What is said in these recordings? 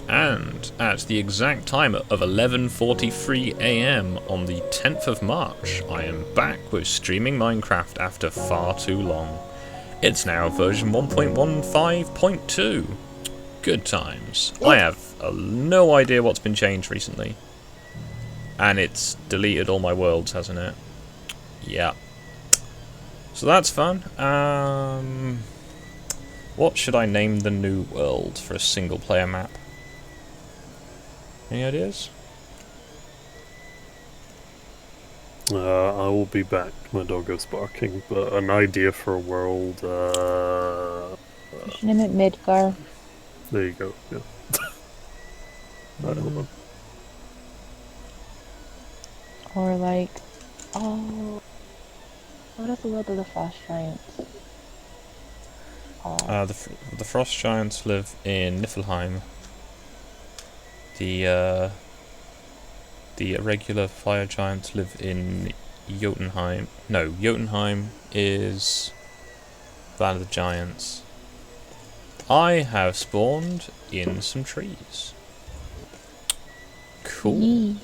And at the exact time of 11:43 AM on the 10th of March, I am back with streaming Minecraft after far too long. It's now version 1.15.2. Good times. I have no idea what's been changed recently. And it's deleted all my worlds, hasn't it? Yeah. So that's fun. What should I name the new world for a single player map? Any ideas? I will be back. My dog is barking, but an idea for a world. You should name it Midgar. There you go. Yeah. I don't know. Or like, oh, what is the world of the frost giants? The frost giants live in Niflheim. The regular fire giants live in Jotunheim. No, Jotunheim is Land of the Giants. I have spawned in some trees. Cool. Yee.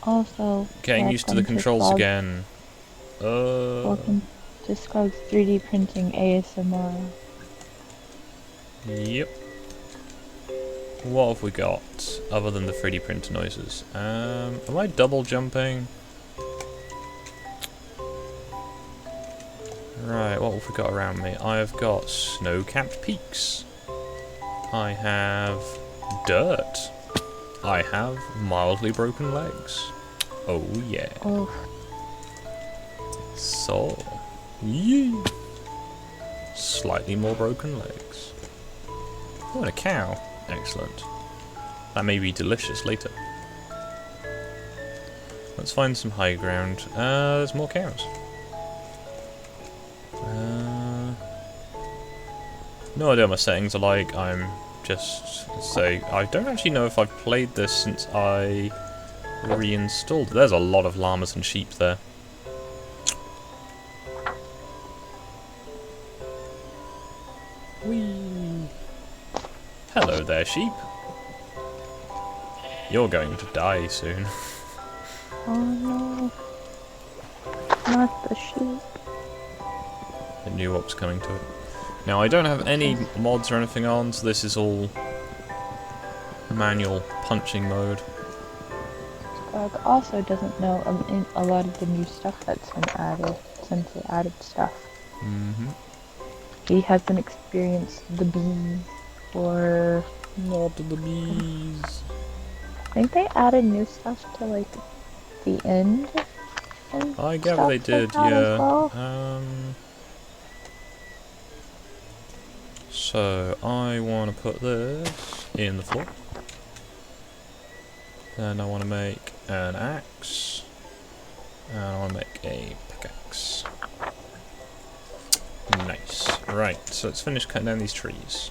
Also, Getting used to the controls again. Welcome to Skog's 3D printing ASMR. Yep. What have we got other than the 3D printer noises? Am I double jumping? Right, what have we got around me? I've got snow-capped peaks. I have dirt. I have mildly broken legs. Oh yeah. Oh, So, yee. Slightly more broken legs. Oh, and a cow. Excellent. That may be delicious later. Let's find some high ground. There's more cows. No idea what my settings are like. I'm just say I don't actually know if I've played this since I reinstalled. There's a lot of llamas and sheep there. Whee! Hello there, sheep. You're going to die soon. oh no. Not the sheep. I knew what was coming to it. Now, I don't have any mods or anything on, so this is all manual punching mode. Skog also doesn't know a lot of the new stuff that's been added since they added stuff. He hasn't experienced the bees or... Not the bees. I think they added new stuff to like the end. I gather they did, like yeah. well. So, I want to put this in the floor. Then I want to make an axe. And I want to make a pickaxe. Nice. Right, so let's finish cutting down these trees.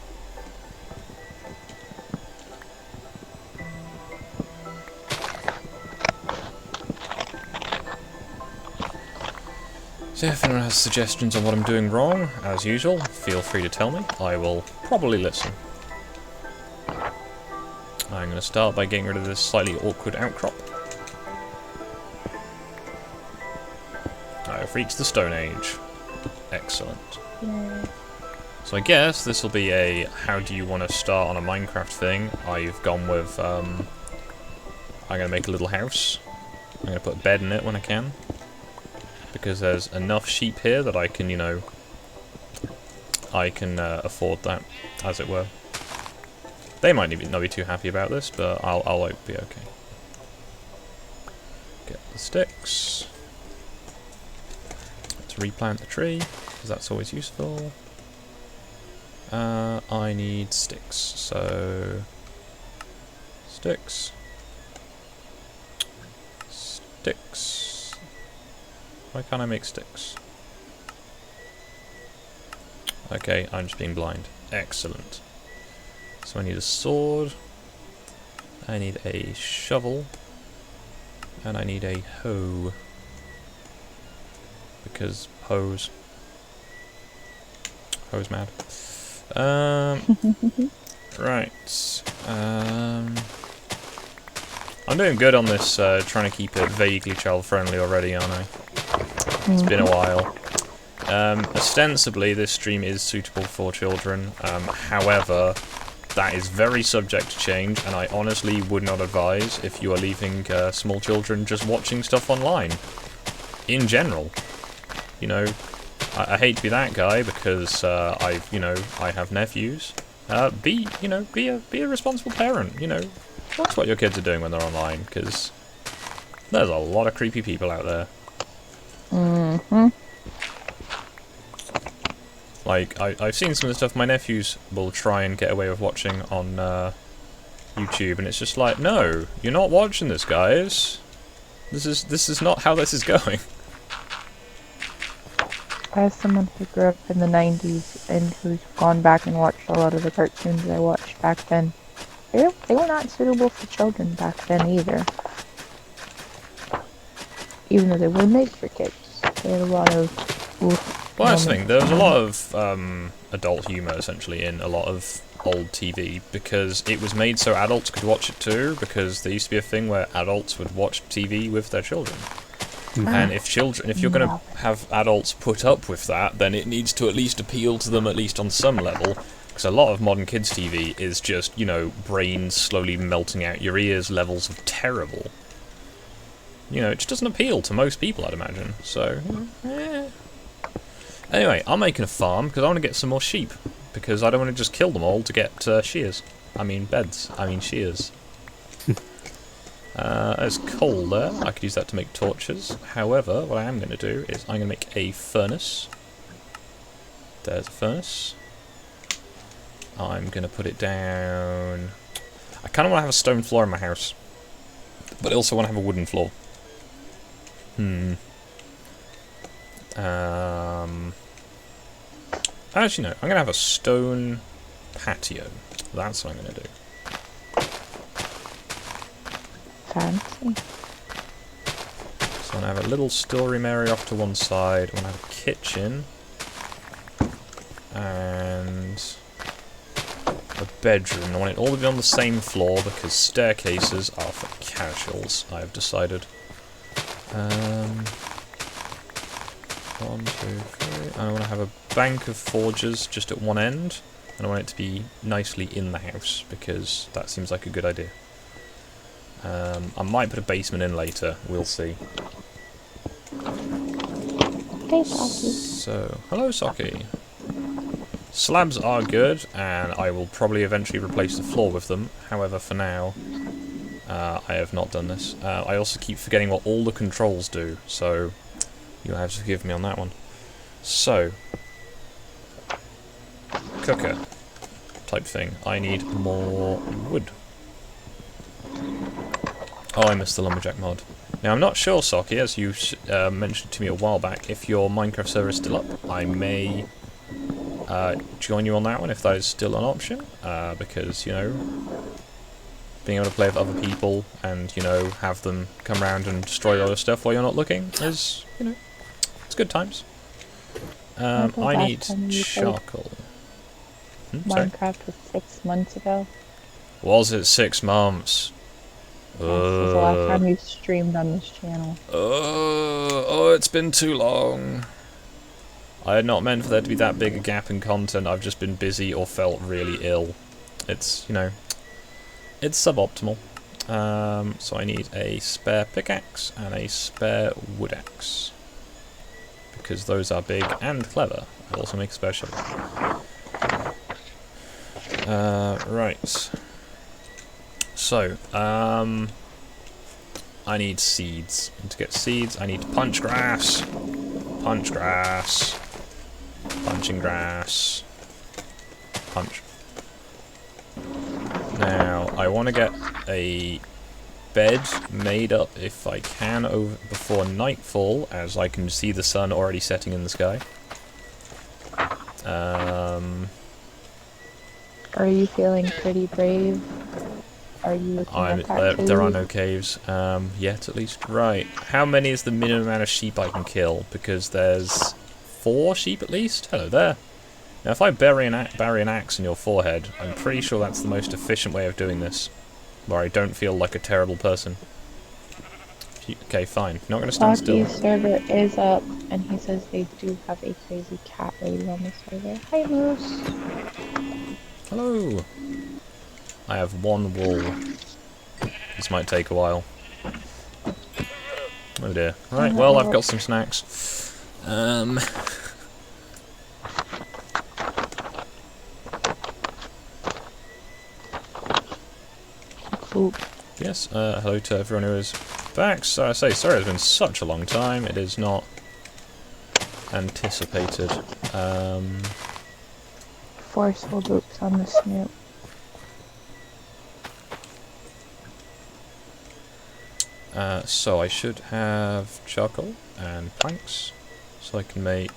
So if anyone has suggestions on what I'm doing wrong, as usual, feel free to tell me. I will probably listen. I'm going to start by getting rid of this slightly awkward outcrop. I've reached the Stone Age. Excellent. Yeah. So I guess this will be a how do you want to start on a Minecraft thing. I've gone with, I'm going to make a little house. I'm going to put a bed in it when I can. Because there's enough sheep here that I can, you know, I can afford that, as it were. They might not be too happy about this, but I'll be okay. Get the sticks. Let's replant the tree, because that's always useful. I need sticks, so... Sticks. Sticks. Why can't I make sticks? Okay, I'm just being blind. Excellent. So I need a sword, I need a shovel, and I need a hoe. Because hoes. Hoes mad. Right. I'm doing good on this, trying to keep it vaguely child-friendly already, aren't I? It's been a while. Ostensibly, this stream is suitable for children. However, that is very subject to change, and I honestly would not advise if you are leaving small children just watching stuff online. In general. You know, I hate to be that guy because I have nephews. Be a responsible parent. You know, watch what your kids are doing when they're online, because there's a lot of creepy people out there. Like, I've seen some of the stuff my nephews will try and get away with watching on YouTube, and it's just like, no, you're not watching this, guys. This is not how this is going. As someone who grew up in the 90s and who's gone back and watched a lot of the cartoons I watched back then, they were not suitable for children back then either. Even though they were made for kids. They had a lot of... Well, that's the thing. There was a lot of adult humour, essentially, in a lot of old TV, because it was made so adults could watch it too, because there used to be a thing where adults would watch TV with their children. And if you're going to have adults put up with that, then it needs to at least appeal to them, at least on some level, because a lot of modern kids' TV is just, you know, brains slowly melting out your ears levels of terrible. You know, it just doesn't appeal to most people, I'd imagine, so, Anyway, I'm making a farm because I want to get some more sheep, because I don't want to just kill them all to get shears. I mean beds. I mean shears. There's coal there. I could use that to make torches. However, what I am going to do is I'm going to make a furnace. There's a furnace. I'm going to put it down. I kind of want to have a stone floor in my house, but I also want to have a wooden floor. Actually, no. I'm going to have a stone patio. That's what I'm going to do. Fancy. So I'm going to have a little storeroom area off to one side. I'm going to have a kitchen. And a bedroom. I want it all to be on the same floor because staircases are for casuals, I have decided. 1, 2, 3. I want to have a bank of forges just at one end, and I want it to be nicely in the house because that seems like a good idea. I might put a basement in later. We'll see. Hey, Saki. So, hello, Saki. Slabs are good, and I will probably eventually replace the floor with them. However, for now, I have not done this. I also keep forgetting what all the controls do, so you'll have to forgive me on that one. So, cooker type thing. I need more wood. Oh, I missed the lumberjack mod. Now, I'm not sure, Saki, as you mentioned to me a while back, if your Minecraft server is still up. I may join you on that one if that is still an option, because, you know, being able to play with other people and, you know, have them come around and destroy a lot of stuff while you're not looking is, you know, it's good times. I need charcoal. Minecraft was 6 months ago. Was it 6 months? This was the last time you streamed on this channel. Oh, it's been too long. I had not meant for there to be that big a gap in content. I've just been busy or felt really ill. It's, you know, it's suboptimal. So I need a spare pickaxe and a spare wood axe. Because those are big and clever. I'll also make a spare shovel. Right. So, I need seeds. And to get seeds, I need punch grass. Punch grass. Punching grass. Punch. Now, I want to get a bed made up if I can before nightfall, as I can see the sun already setting in the sky. Are you feeling pretty brave? Are you looking at that cave? There are no caves, yet at least. Right, how many is the minimum amount of sheep I can kill? Because there's 4 sheep at least? Hello there. Now, if I bury an axe in your forehead, I'm pretty sure that's the most efficient way of doing this, where I don't feel like a terrible person. Okay, fine. Not going to stand still. Rocky's server is up, and he says they do have a crazy cat lady on the server. Hi, Moose. Hello. I have one wool. This might take a while. Oh dear. Right, well, I've got some snacks. Ooh. Yes, hello to everyone who is back. So I say, sorry, it's been such a long time. It is not anticipated. Forceful boops on the snoot. So I should have charcoal and planks, so I can make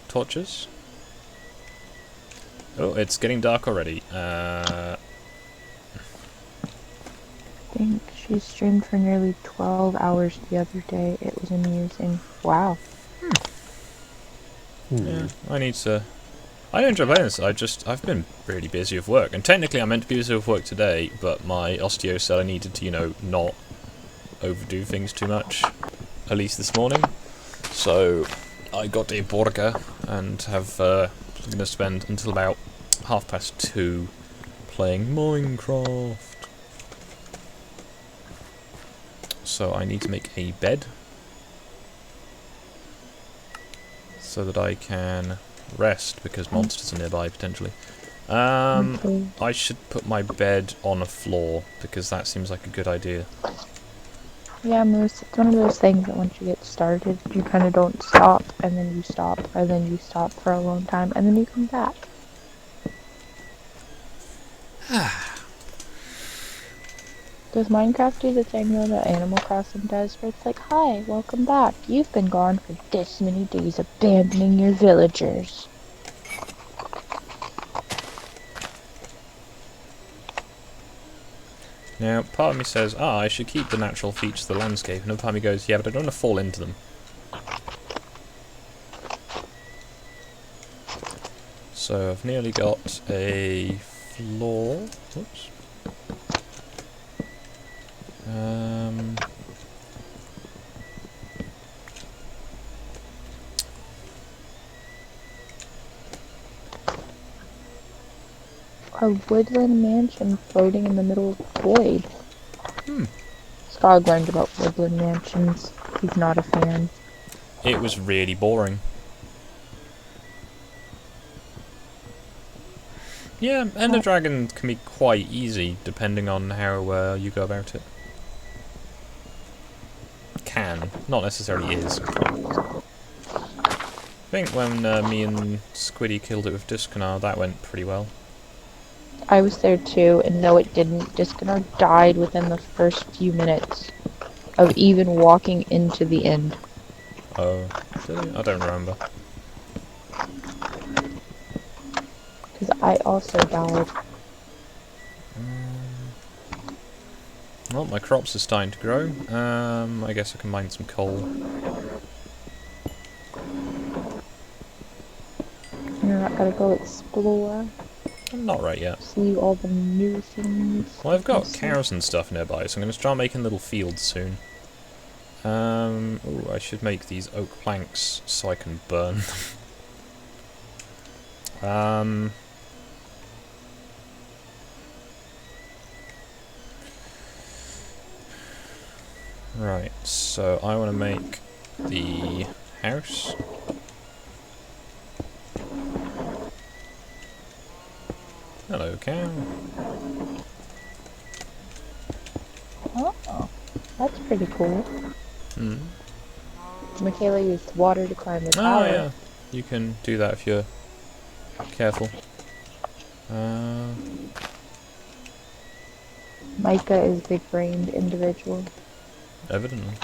torches. Oh, it's getting dark already. I think she streamed for nearly 12 hours the other day. It was amusing. Wow. Yeah, I need to... I enjoy playing this, I've been really busy with work, and technically I'm meant to be busy with work today, but my osteo said I needed to, you know, not overdo things too much, at least this morning. So I got a burger and have going to spend until about 2:30 playing Minecraft. So I need to make a bed so that I can rest, because monsters are nearby potentially. I should put my bed on a floor, because that seems like a good idea. Yeah, Moose, it's one of those things that once you get started, you kind of don't stop, and then you stop, and then you stop for a long time, and then you come back. Does Minecraft do the thing though that Animal Crossing does, where it's like, hi, welcome back. You've been gone for this many days, abandoning your villagers. Now, part of me says, I should keep the natural features of the landscape, and another part of me goes, yeah, but I don't want to fall into them. So I've nearly got a floor. Whoops. A woodland mansion floating in the middle of the void. Skog learned about woodland mansions. He's not a fan. It was really boring. Yeah, Ender Dragon can be quite easy, depending on how you go about it. Can, not necessarily is. I think when me and Squiddy killed it with Disconar, that went pretty well. I was there too, and no it didn't. Disconar died within the first few minutes of even walking into the end. Oh, did it? I don't remember. Because I also died. Well, my crops are starting to grow. I guess I can mine some coal. You're not gonna go explore. I'm not right yet. See all the new things. Well, I've got cows and stuff nearby, so I'm going to start making little fields soon. Ooh, I should make these oak planks so I can burn them. Right, so I want to make the house. Hello, cow. Oh, that's pretty cool. Hmm. Michaela used water to climb the Oh tower. yeah, you can do that if you're careful. Micah is big-brained individual. Evidently.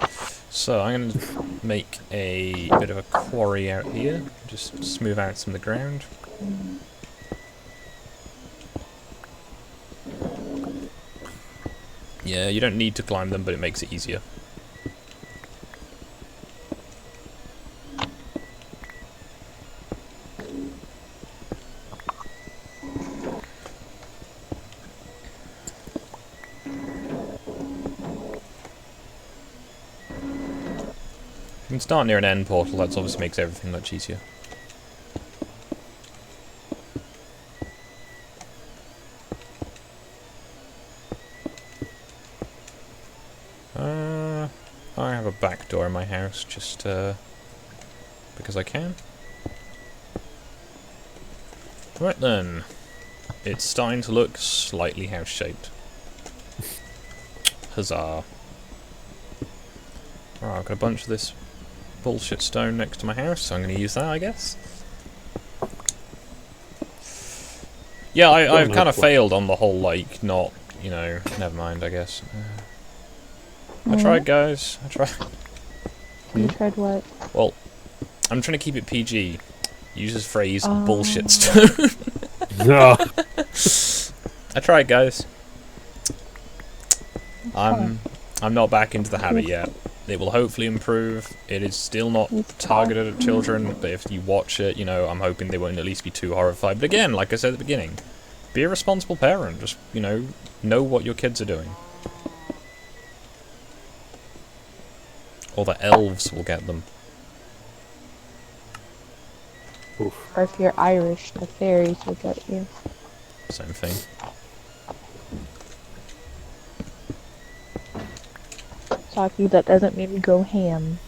So I'm going to make a bit of a quarry out here, just smooth out some of the ground. Yeah, you don't need to climb them, but it makes it easier. can start near an end portal, that obviously makes everything much easier. I have a back door in my house, just because I can. Right then, it's starting to look slightly house-shaped. Huzzah. Alright, I've got a bunch of this bullshit stone next to my house, so I'm going to use that, I guess. Yeah, I've kind of failed on the whole, like, not, you know, never mind, I guess. I tried, guys. I tried. You tried what? Well, I'm trying to keep it PG. Uses phrase bullshit stone. No. I tried, guys. I'm not back into the habit yet. It will hopefully improve. It is still not targeted at children, but if you watch it, you know, I'm hoping they won't at least be too horrified. But again, like I said at the beginning, be a responsible parent. Just, you know what your kids are doing. Or the elves will get them. Oof. Or if you're Irish, the fairies will get you. Same thing. Saki, that doesn't mean go ham.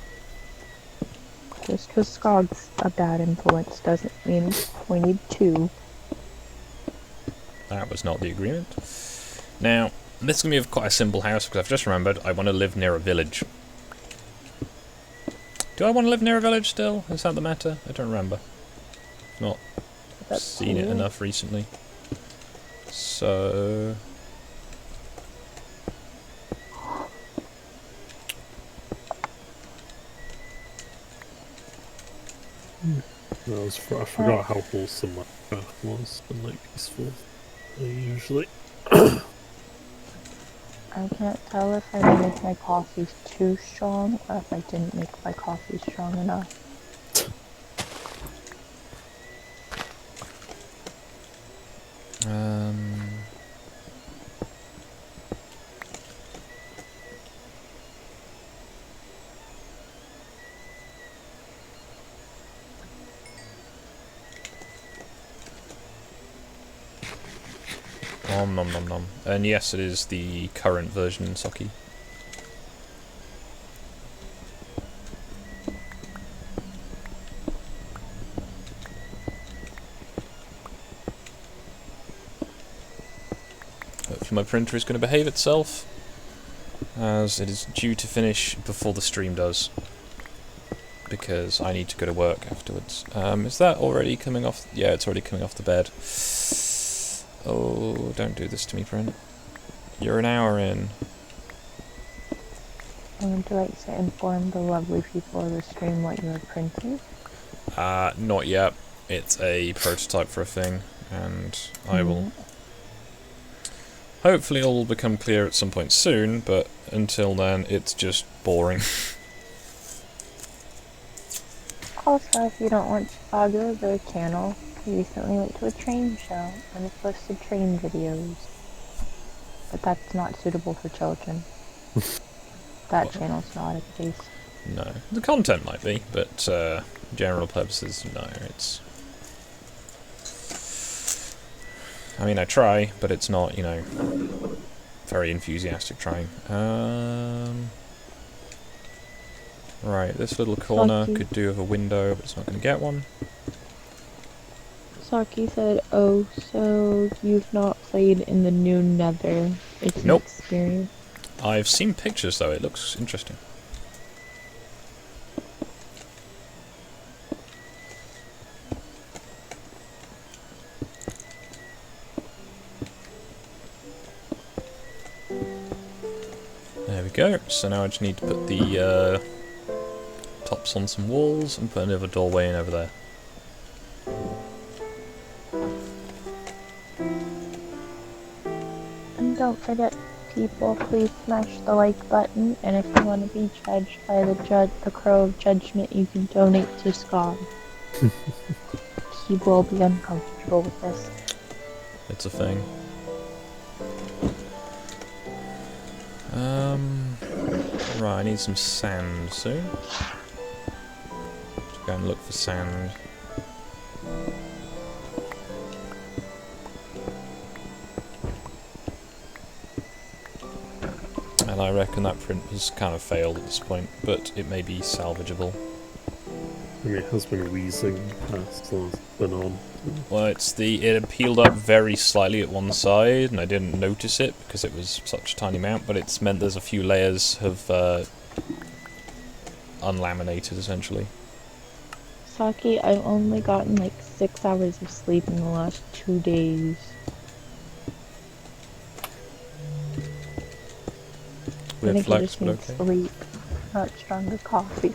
Just because Skog's a bad influence doesn't mean we need two. That was not the agreement. Now, this is going to be quite a simple house, because I've just remembered I want to live near a village. Do I want to live near a village still? Is that the matter? I don't remember. I've not seen it enough recently. So... I forgot how wholesome my craft was and like peaceful. Usually. I can't tell if I made my coffee too strong or if I didn't make my coffee strong enough. Nom nom nom nom. And yes, it is the current version in Saki. Hopefully my printer is going to behave itself, as it is due to finish before the stream does, because I need to go to work afterwards. Is that already coming off? Yeah, it's already coming off the bed. Oh, don't do this to me, print. You're an hour in. Would you like to inform the lovely people of the stream what you are printing? Not yet. It's a prototype for a thing, and I will... Hopefully it will become clear at some point soon, but until then, it's just boring. Also, if you don't want to follow their channel, he recently went to a train show and posted train videos. But that's not suitable for children. That channel's not a case. No. The content might be, but general purposes, no. It's... I mean, I try, but it's not, you know, very enthusiastic trying. Right, this little corner could do with a window, but it's not going to get one. Saki said, oh, so you've not played in the new Nether. It's an experience. I've seen pictures, though. It looks interesting. There we go. So now I just need to put the tops on some walls and put another doorway in over there. And don't forget, people, please smash the like button, and if you want to be judged by the crow of judgment, you can donate to Skog. He will be uncomfortable with this. It's a thing. Right, I need some sand soon. Go and look for sand. And I reckon that print has kind of failed at this point, but it may be salvageable. I mean, it has been wheezing as long as it's been on. Well, it had peeled up very slightly at one side, and I didn't notice it because it was such a tiny amount, but it's meant there's a few layers have unlaminated, essentially. Saki, I've only gotten like 6 hours of sleep in the last 2 days. I Weird think I flex, just but need okay. sleep, not stronger coffee.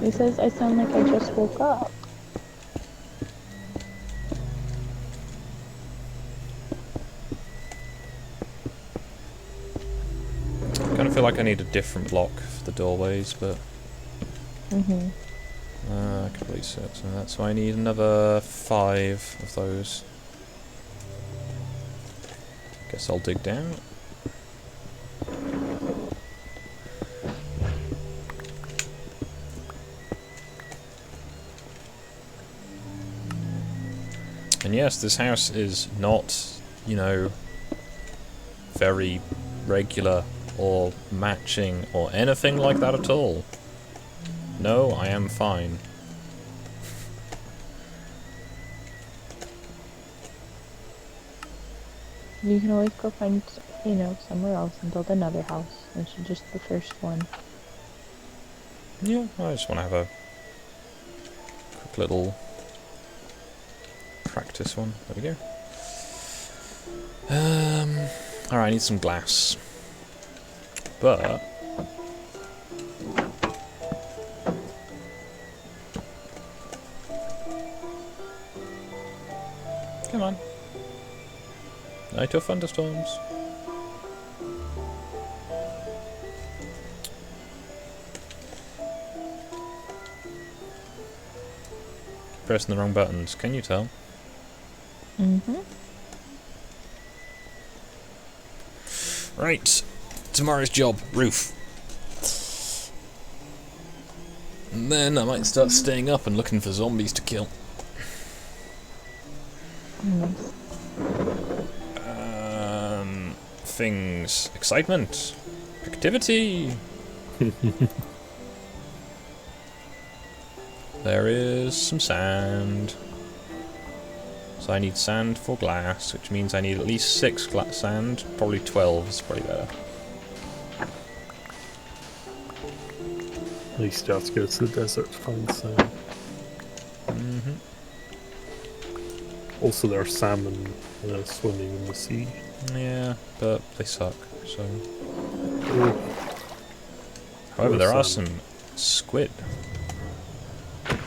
He says I sound like I just woke up. I kind of feel like I need a different block for the doorways, but I could probably set some of that. So I need another 5 of those. Guess I'll dig down. And yes, this house is not, you know, very regular or matching or anything like that at all. No, I am fine. You can always go find, you know, somewhere else and build another house. This is just the first one. Yeah, I just want to have a quick little practice one. There we go. Alright, I need some glass. But come on. Night of thunderstorms. Pressing the wrong buttons, can you tell? Right, tomorrow's job, roof. And then I might start staying up and looking for zombies to kill. Nice. Things. Excitement. Activity. There is some sand. So I need sand for glass, which means I need at least 6 glass sand. Probably 12 is probably better. At least you have to go to the desert to find sand. Also, there are salmon swimming in the sea. Yeah, but they suck, so... Oh. However, there are some squid. Yeah.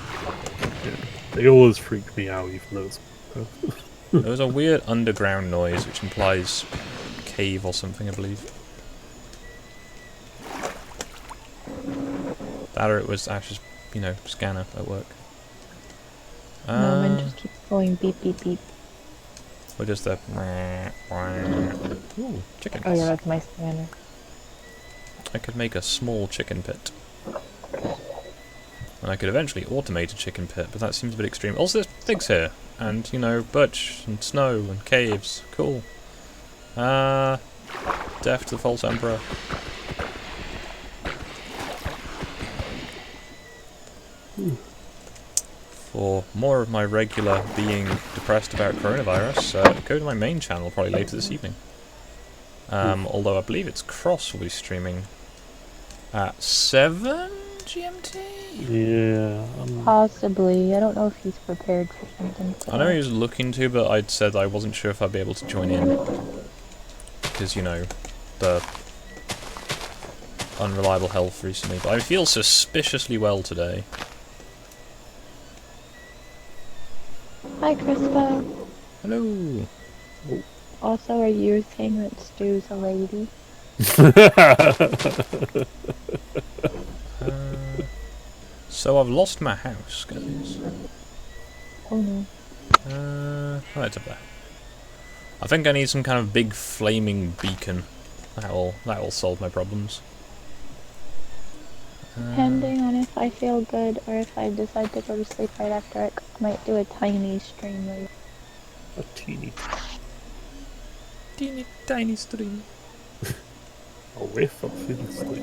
They always freak me out, even though it's... There was a weird underground noise, which implies cave or something, I believe. That or it was Ash's, you know, scanner at work. No, mine just keeps going beep beep beep. Or just the... Ooh, chickens. Oh yeah, that's my scanner. I could make a small chicken pit. And I could eventually automate a chicken pit, but that seems a bit extreme. Also, there's pigs here. And, you know, birch and snow and caves. Cool. Death to the false emperor. For more of my regular being depressed about coronavirus, go to my main channel probably later this evening. Although I believe it's Cross will be streaming at 7 GMT? Yeah. Possibly. I don't know if he's prepared for something. I know he was looking to, but I'd said I wasn't sure if I'd be able to join in. Because, you know, the unreliable health recently. But I feel suspiciously well today. Hi, Crispo. Hello. Also, are you saying that Stu's a lady? So I've lost my house, guys. Oh no. Oh, it's up there. I think I need some kind of big flaming beacon. That will solve my problems. Depending on if I feel good or if I decide to go to sleep right after, I might do a tiny stream later. A teeny tiny stream. a whiff of Finsley.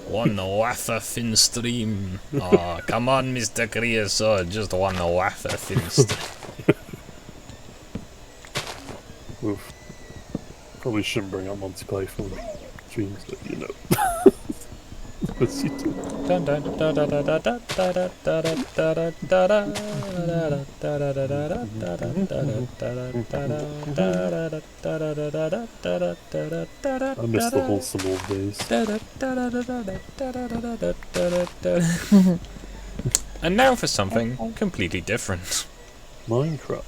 One wafer thin stream. Oh, come on, Mr. Creosote, just one wafer thin stream. Oof. Probably shouldn't bring up Monty Python streams, but you know. What's you do? I miss the wholesome old days. And now for something completely different. Minecraft.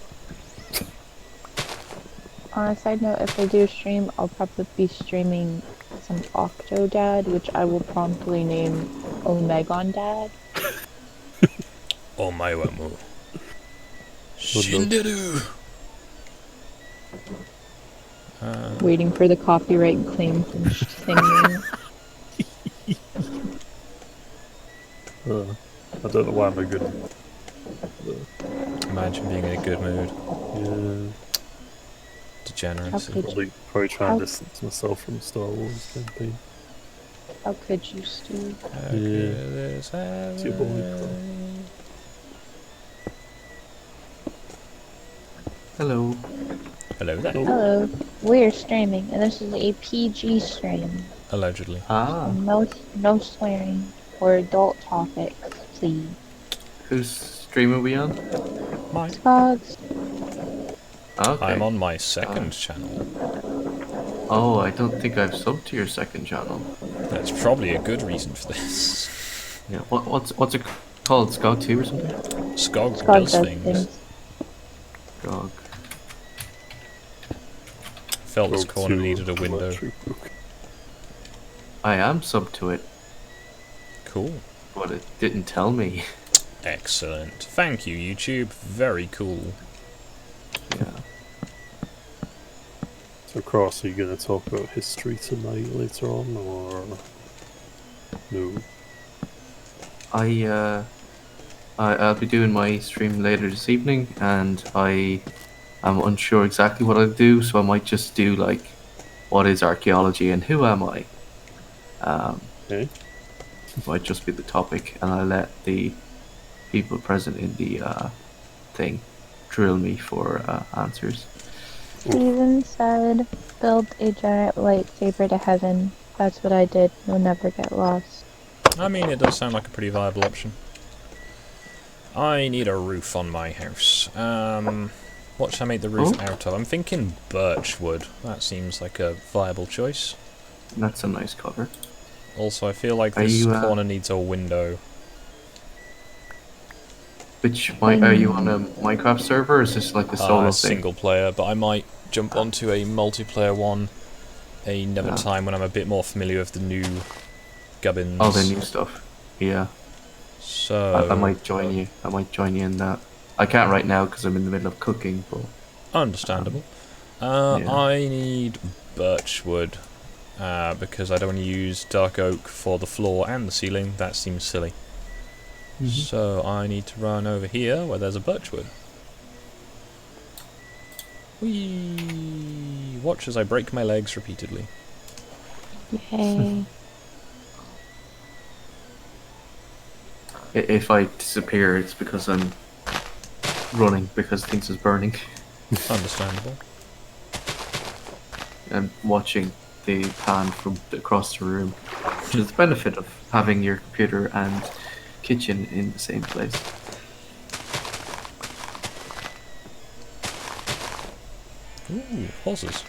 On a side note, if I do stream, I'll probably be streaming some Octodad, which I will promptly name Omegon Dad. Oh my wamu. Shinderu. Waiting for the copyright claim from singing. I don't know why I'm a good. Imagine being in a good mood. Yeah. Degeneracy. Probably trying to distance myself from the Star Wars campaign. How could you, Stu? It's your boy. Hello. Hello there. Hello. We're streaming, and this is a PG stream. Allegedly. Ah. No swearing or adult topics, please. Whose stream are we on? Mine. Skogs. Okay. I'm on my second channel. Oh, I don't think I've subbed to your second channel. That's probably a good reason for this. Yeah. What's it called? Skog 2 or something? Skog Skog does does things. Skog. Felt this Skog corner 2 needed a window. electric book. I am subbed to it, Cool. but it didn't tell me. Excellent. Thank you, YouTube. Very cool. Yeah. So, Cross, are you going to talk about history tonight later on, or no? I'll be doing my stream later this evening, and I am unsure exactly what I'll do, so I might just do like, what is archaeology and who am I? Okay. Might just be the topic, and I'll let the people present in the thing drill me for answers. Steven said, build a giant lightsaber to heaven. That's what I did. You'll never get lost. I mean, it does sound like a pretty viable option. I need a roof on my house. What should I make the roof out of? I'm thinking birch wood. That seems like a viable choice. That's a nice cover. Also, I feel like Are this you, corner needs a window. Are you on a Minecraft server, or is this like a solo thing? Single player, but I might jump onto a multiplayer one another time when I'm a bit more familiar with the new gubbins. Oh, the new stuff. Yeah. So I might join you. I might join you in that. I can't right now because I'm in the middle of cooking, but... Understandable. Yeah. I need birch wood, because I don't want to use dark oak for the floor and the ceiling. That seems silly. So I need to run over here where there's a birch wood. Whee! Watch as I break my legs repeatedly. Yay. If I disappear, it's because I'm running, because things is burning. Understandable. I'm watching the pan from across the room, which is the benefit of having your computer and kitchen in the same place. Ooh, horses.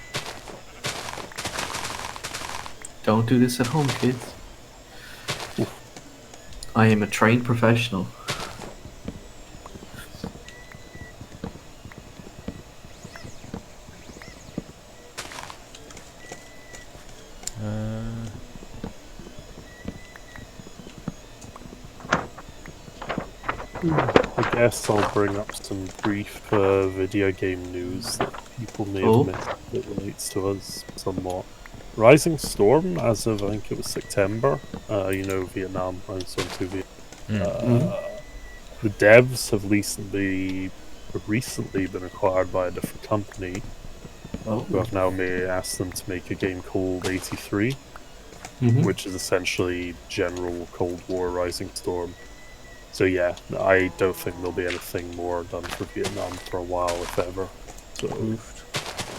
Don't do this at home, kids. I am a trained professional. I guess I'll bring up some brief video game news that people may have missed that relates to us somewhat. Rising Storm, as of I think it was September, you know, Vietnam, Rising Storm 2 Vietnam. The devs have recently been acquired by a different company who have now asked them to make a game called 83, which is essentially general Cold War Rising Storm. So yeah, I don't think there'll be anything more done for Vietnam for a while, if ever. So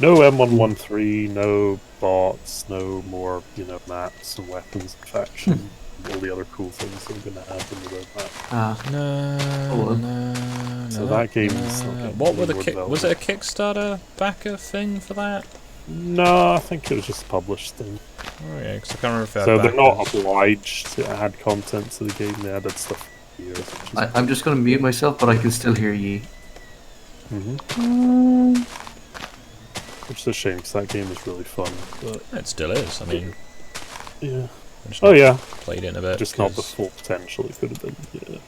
no M113, no bots, no more, you know, maps and weapons and factions, all the other cool things that are going to happen in the roadmap. No. So that game's not getting What were any the more was it a development. Kickstarter backer thing for that? No, I think it was just a published thing. Oh yeah, because I can't remember if they had So they're not backers. obliged to add content to the game. They added stuff for years. I'm just gonna mute myself, but I can still hear ye. Which is a shame because that game is really fun. But It still is. I mean, yeah. I just Oh yeah. played it in a bit. Just not the 'cause- full potential it could have been. Yeah.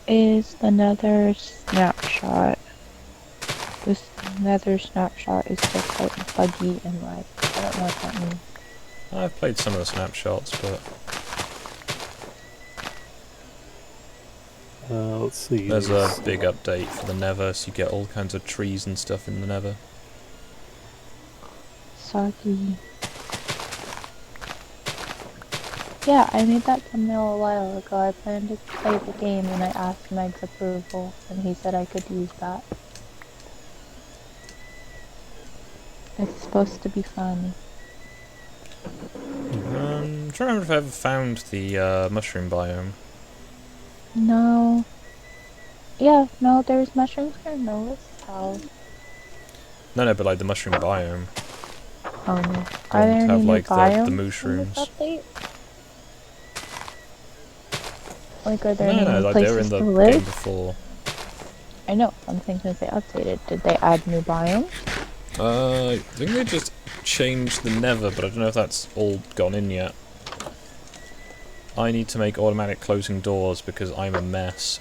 Is the nether snapshot. This nether snapshot is just quite buggy and like, I don't know what that means. I've played some of the snapshots, but Let's see. there's a big update for the Nether, so you get all kinds of trees and stuff in the Nether. Soggy. Yeah, I made that thumbnail a while ago. I planned to play the game and I asked Meg's approval, and he said I could use that. It's supposed to be fun. I'm trying to remember if I ever found the mushroom biome. No. Yeah, no, there's mushrooms here. No, it's cows. No, but like the mushroom biome. Oh no. Don't Are there any have new like biomes the in mushrooms. this update? Like, are there any No, new like they were places in the to game live? before. I know, I'm thinking if they updated, did they add new biomes? I think they just changed the Nether, but I don't know if that's all gone in yet. I need to make automatic closing doors because I'm a mess.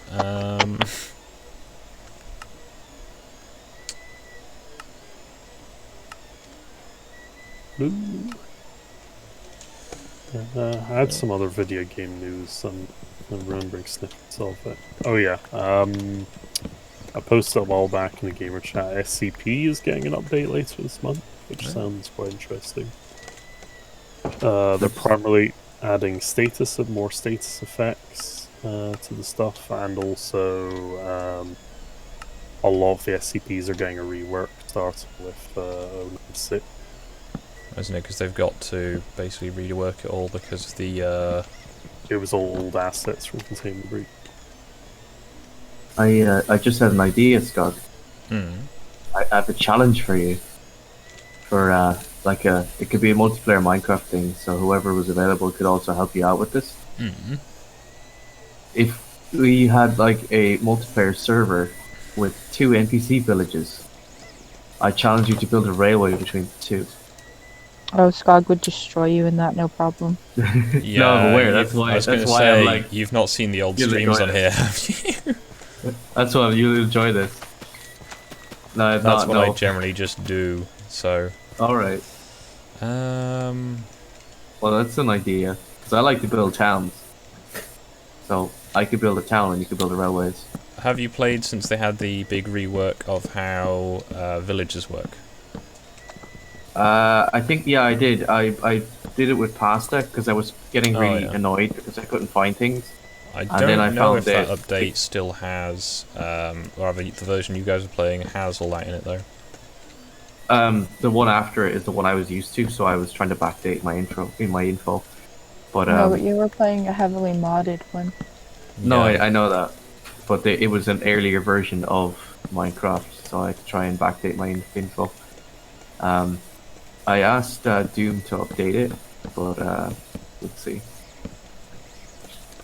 I had some other video game news. I'm remembering snippets of it. Oh yeah. I posted a while back in the gamer chat. SCP is getting an update later this month, which sounds quite interesting. They're primarily adding more status effects to the stuff, and also a lot of the SCPs are getting a rework, starting with 096. Isn't it? Because they've got to basically rework it all because the It was all old assets from Containment Breach. I just had an idea, Skog. I have a challenge for you. For it could be a multiplayer Minecraft thing, so whoever was available could also help you out with this. If we had like a multiplayer server with 2 NPC villages, I challenge you to build a railway between the two. Oh, Skog would destroy you in that, no problem. yeah, No, I'm aware. That's I why. was That's gonna why say, I'm like. you've not seen the old You'll streams enjoy on here, have you? That's why you'll enjoy this. No, I've That's not. what No. I generally just do. So. All right. Well, that's an idea. Because I like to build towns. So I could build a town and you could build the railways. Have you played since they had the big rework of how villages work? I think, yeah, I did. I did it with pasta because I was getting really annoyed because I couldn't find things. I And then I don't know found if that it- update still has, or the version you guys are playing has all that in it though. The one after it is the one I was used to, so I was trying to backdate my info. But No, but you were playing a heavily modded one. no, Yeah. I know that. But it was an earlier version of Minecraft, so I had to try and backdate my info. I asked Doom to update it, but let's see.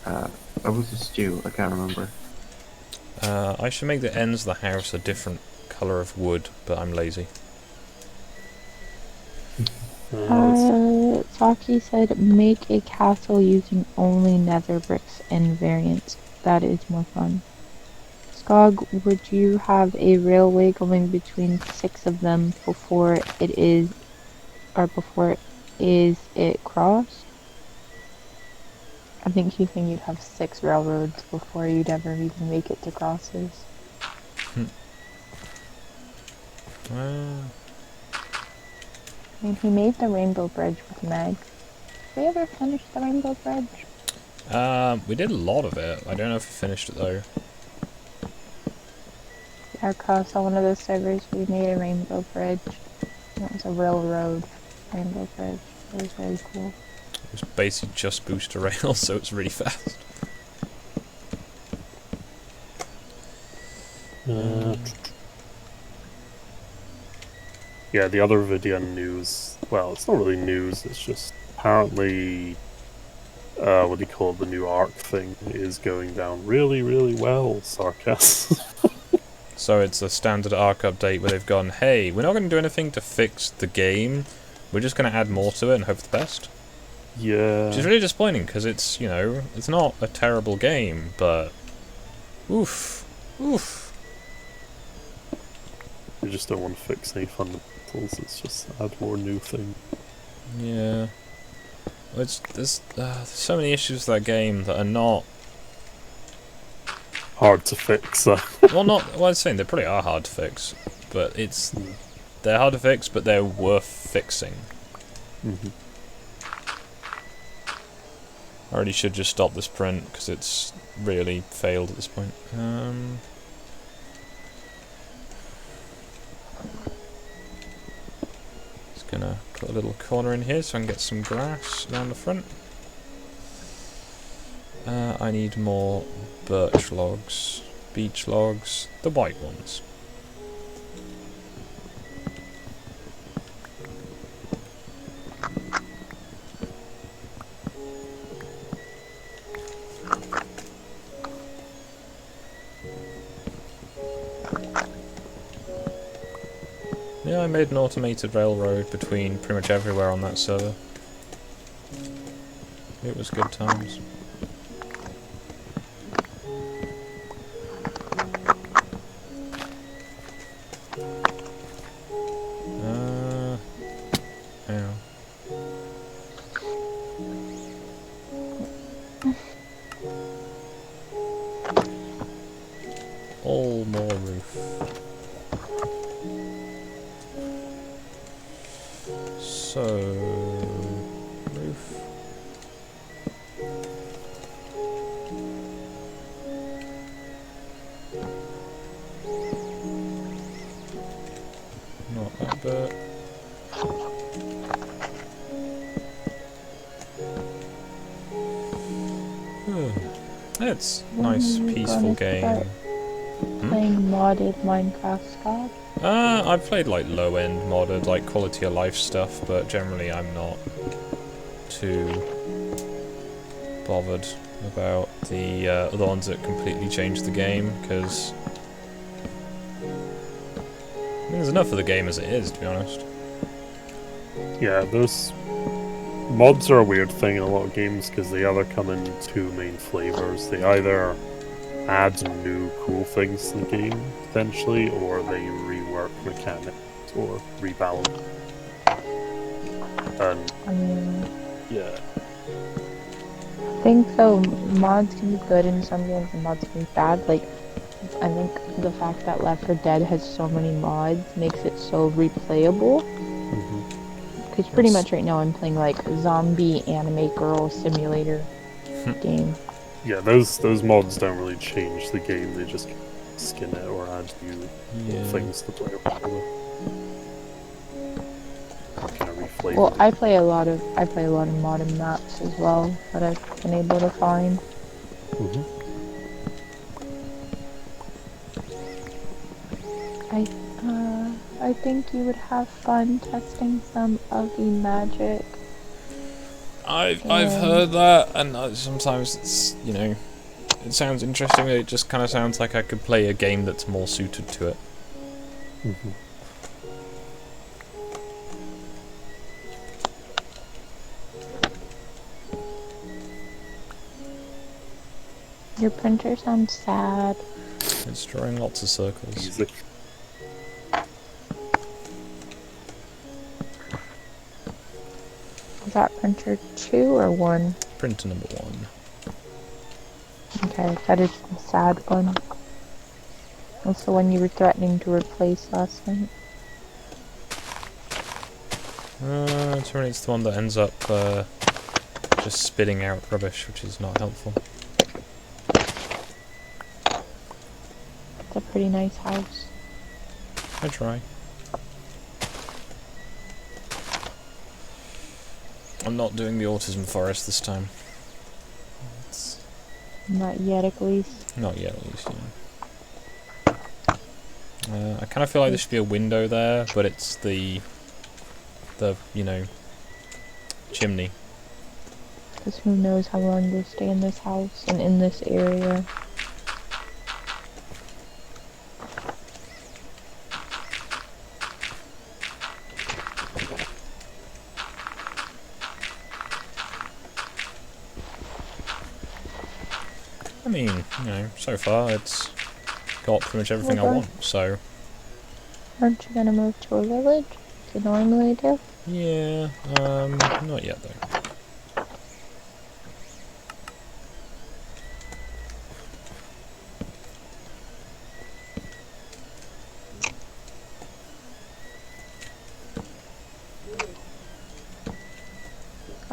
Where was the stew? I can't remember. I should make the ends of the house a different colour of wood, but I'm lazy. Saki said, make a castle using only nether bricks and variants. That is more fun. Skog, would you have a railway going between 6 of them before it is it crossed? I think you think you'd have 6 railroads before you'd ever even make it to crosses. Well, I mean, he made the Rainbow Bridge with Meg. Did we ever finish the Rainbow Bridge? we did a lot of it. I don't know if we finished it though. Yeah, across on one of those servers, we made a Rainbow Bridge. It was a railroad Rainbow Bridge. It was very cool. It was basically just booster rail, so it's really fast. Yeah, the other video news. Well, it's not really news. It's just apparently, what do you call it? The new Arc thing is going down really, really well. Sarcasm. So it's a standard Arc update where they've gone, hey, we're not going to do anything to fix the game. We're just going to add more to it and hope for the best. Yeah. Which is really disappointing because it's, you know, it's not a terrible game, but oof. They just don't want to fix any fundamentals. It's just add more new thing. Yeah. Well, there's so many issues with that game that are not... Hard to fix. Well, I'm saying they probably are hard to fix, but they're hard to fix, but they're worth fixing. I really should just stop this print because it's really failed at this point. Just gonna put a little corner in here so I can get some grass down the front. I need more birch logs, beech logs, the white ones. Yeah, I made an automated railroad between pretty much everywhere on that server. It was good times. Ow. All more roof. So, roof. Not that bit. It's a nice, peaceful game. Playing modded Minecraft, Skog? I've played like low-end modded, like quality of life stuff, but generally I'm not too bothered about the other ones that completely change the game, because there's enough of the game as it is, to be honest. Yeah, those mods are a weird thing in a lot of games because they either come in two main flavors. They either add new cool things to the game, potentially, or they rework mechanics or rebalance. And yeah. I think so. Mods can be good in some games and mods can be bad. Like, I think the fact that Left 4 Dead has so many mods makes it so replayable. Because pretty much right now I'm playing like zombie anime girl simulator game. Yeah, those mods don't really change the game. They just skin it or add new things to play around with. Kind of reflavor. Well, I play a lot of modded maps as well that I've been able to find. I think you would have fun testing some of the magic. I've heard that, and sometimes it's, you know, it sounds interesting, but it just kind of sounds like I could play a game that's more suited to it. Your printer sounds sad. It's drawing lots of circles. Easy. Is that printer 2 or 1? Printer number 1. Okay, that is the sad one. That's the one you were threatening to replace last night. It's the one that ends up just spitting out rubbish, which is not helpful. It's a pretty nice house. I try. I'm not doing the autism forest this time. It's Not yet, at least. not yet, at least, yeah. I kind of feel like there should be a window there, but it's the you know, chimney. Because who knows how long you'll stay in this house and in this area. I mean, you know, so far it's got pretty much everything I Okay. want, so Aren't you gonna move to a village? You normally do? yeah, not yet though.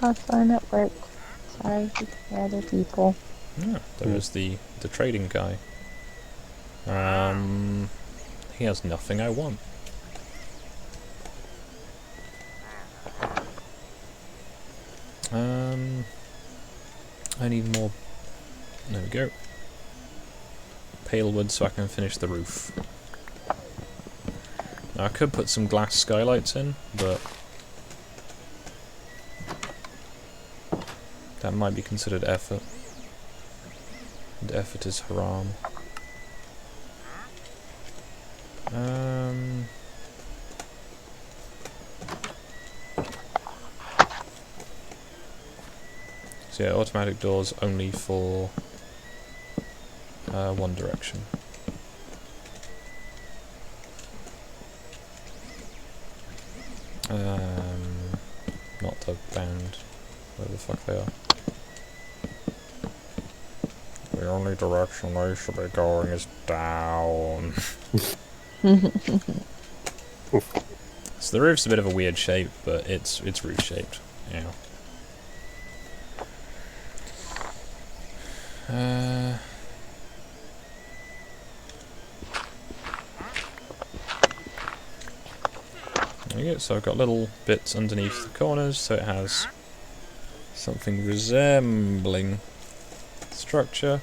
Oh, so I'm at work. Sorry to the other people. Yeah, there's the trading guy. He has nothing I want. I need more. There we go. Pale wood so I can finish the roof. Now I could put some glass skylights in, but that might be considered effort. And effort is haram. So yeah, automatic doors only for one direction. Not the band, where the fuck they are. The only direction they should be going is down. So the roof's a bit of a weird shape, but it's roof shaped. Yeah. There we go, so I've got little bits underneath the corners, so it has something resembling structure.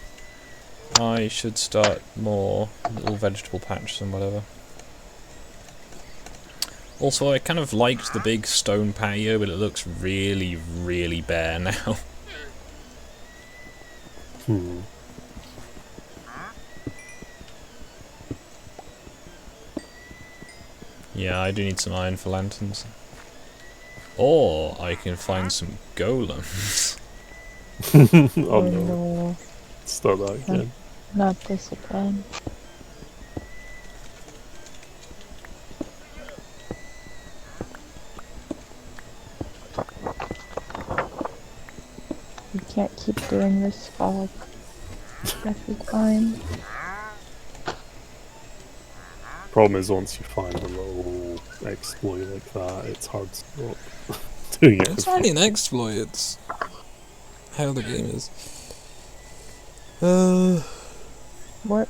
I should start more little vegetable patches and whatever. Also, I kind of liked the big stone patio, but it looks really, really bare now. Yeah, I do need some iron for lanterns. Or I can find some golems. Oh no. Start that again. Not this again. You can't keep doing this, Skog. Every time. Problem is, once you find a little exploit like that, it's hard to stop doing it. It's only an exploit, it's how the game is. Work.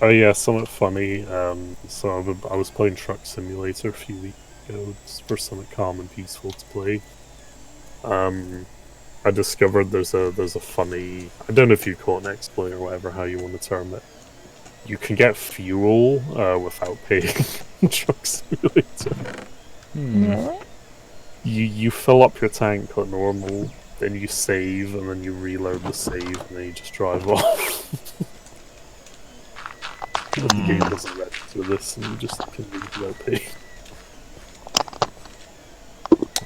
Oh yeah, somewhat funny. So I was playing Truck Simulator a few weeks ago for something calm and peaceful to play. I discovered there's a funny, I don't know if you call it an exploit or whatever, how you want to term it. You can get fuel without paying Truck Simulator. Really? You fill up your tank on normal, then you save, and then you reload the save, and then you just drive off. But the game doesn't register this, and you just can leave without paying.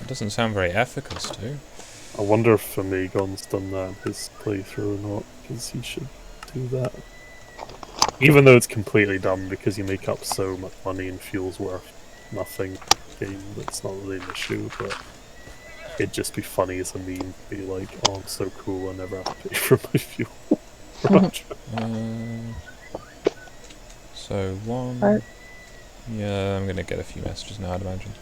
It doesn't sound very efficacious, too. I wonder if Amigon's done that in his playthrough or not, because he should do that. Even though it's completely dumb, because you make up so much money and fuel's worth nothing game, that's not really an issue, but it'd just be funny as a meme, be like, oh, I'm so cool, I never have to pay for my fuel. So one. Right. Yeah, I'm gonna get a few messages now, I'd imagine.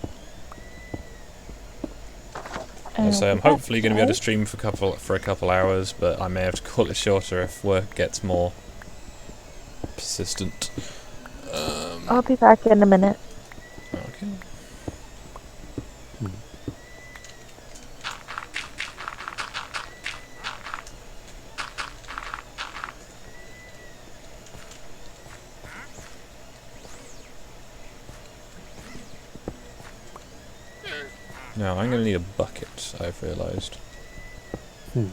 I say I'm hopefully going to be able to stream for a couple hours, but I may have to call it shorter if work gets more persistent. I'll be back in a minute. Okay. Now I'm going to need a bucket, I've realised. So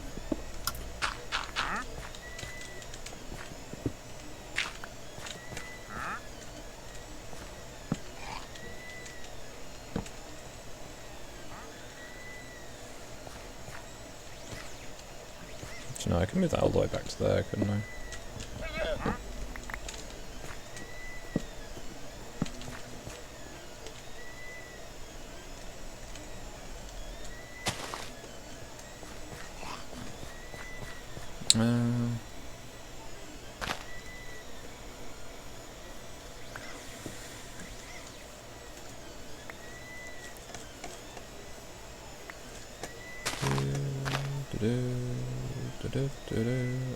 no, I can move that all the way back to there, couldn't I?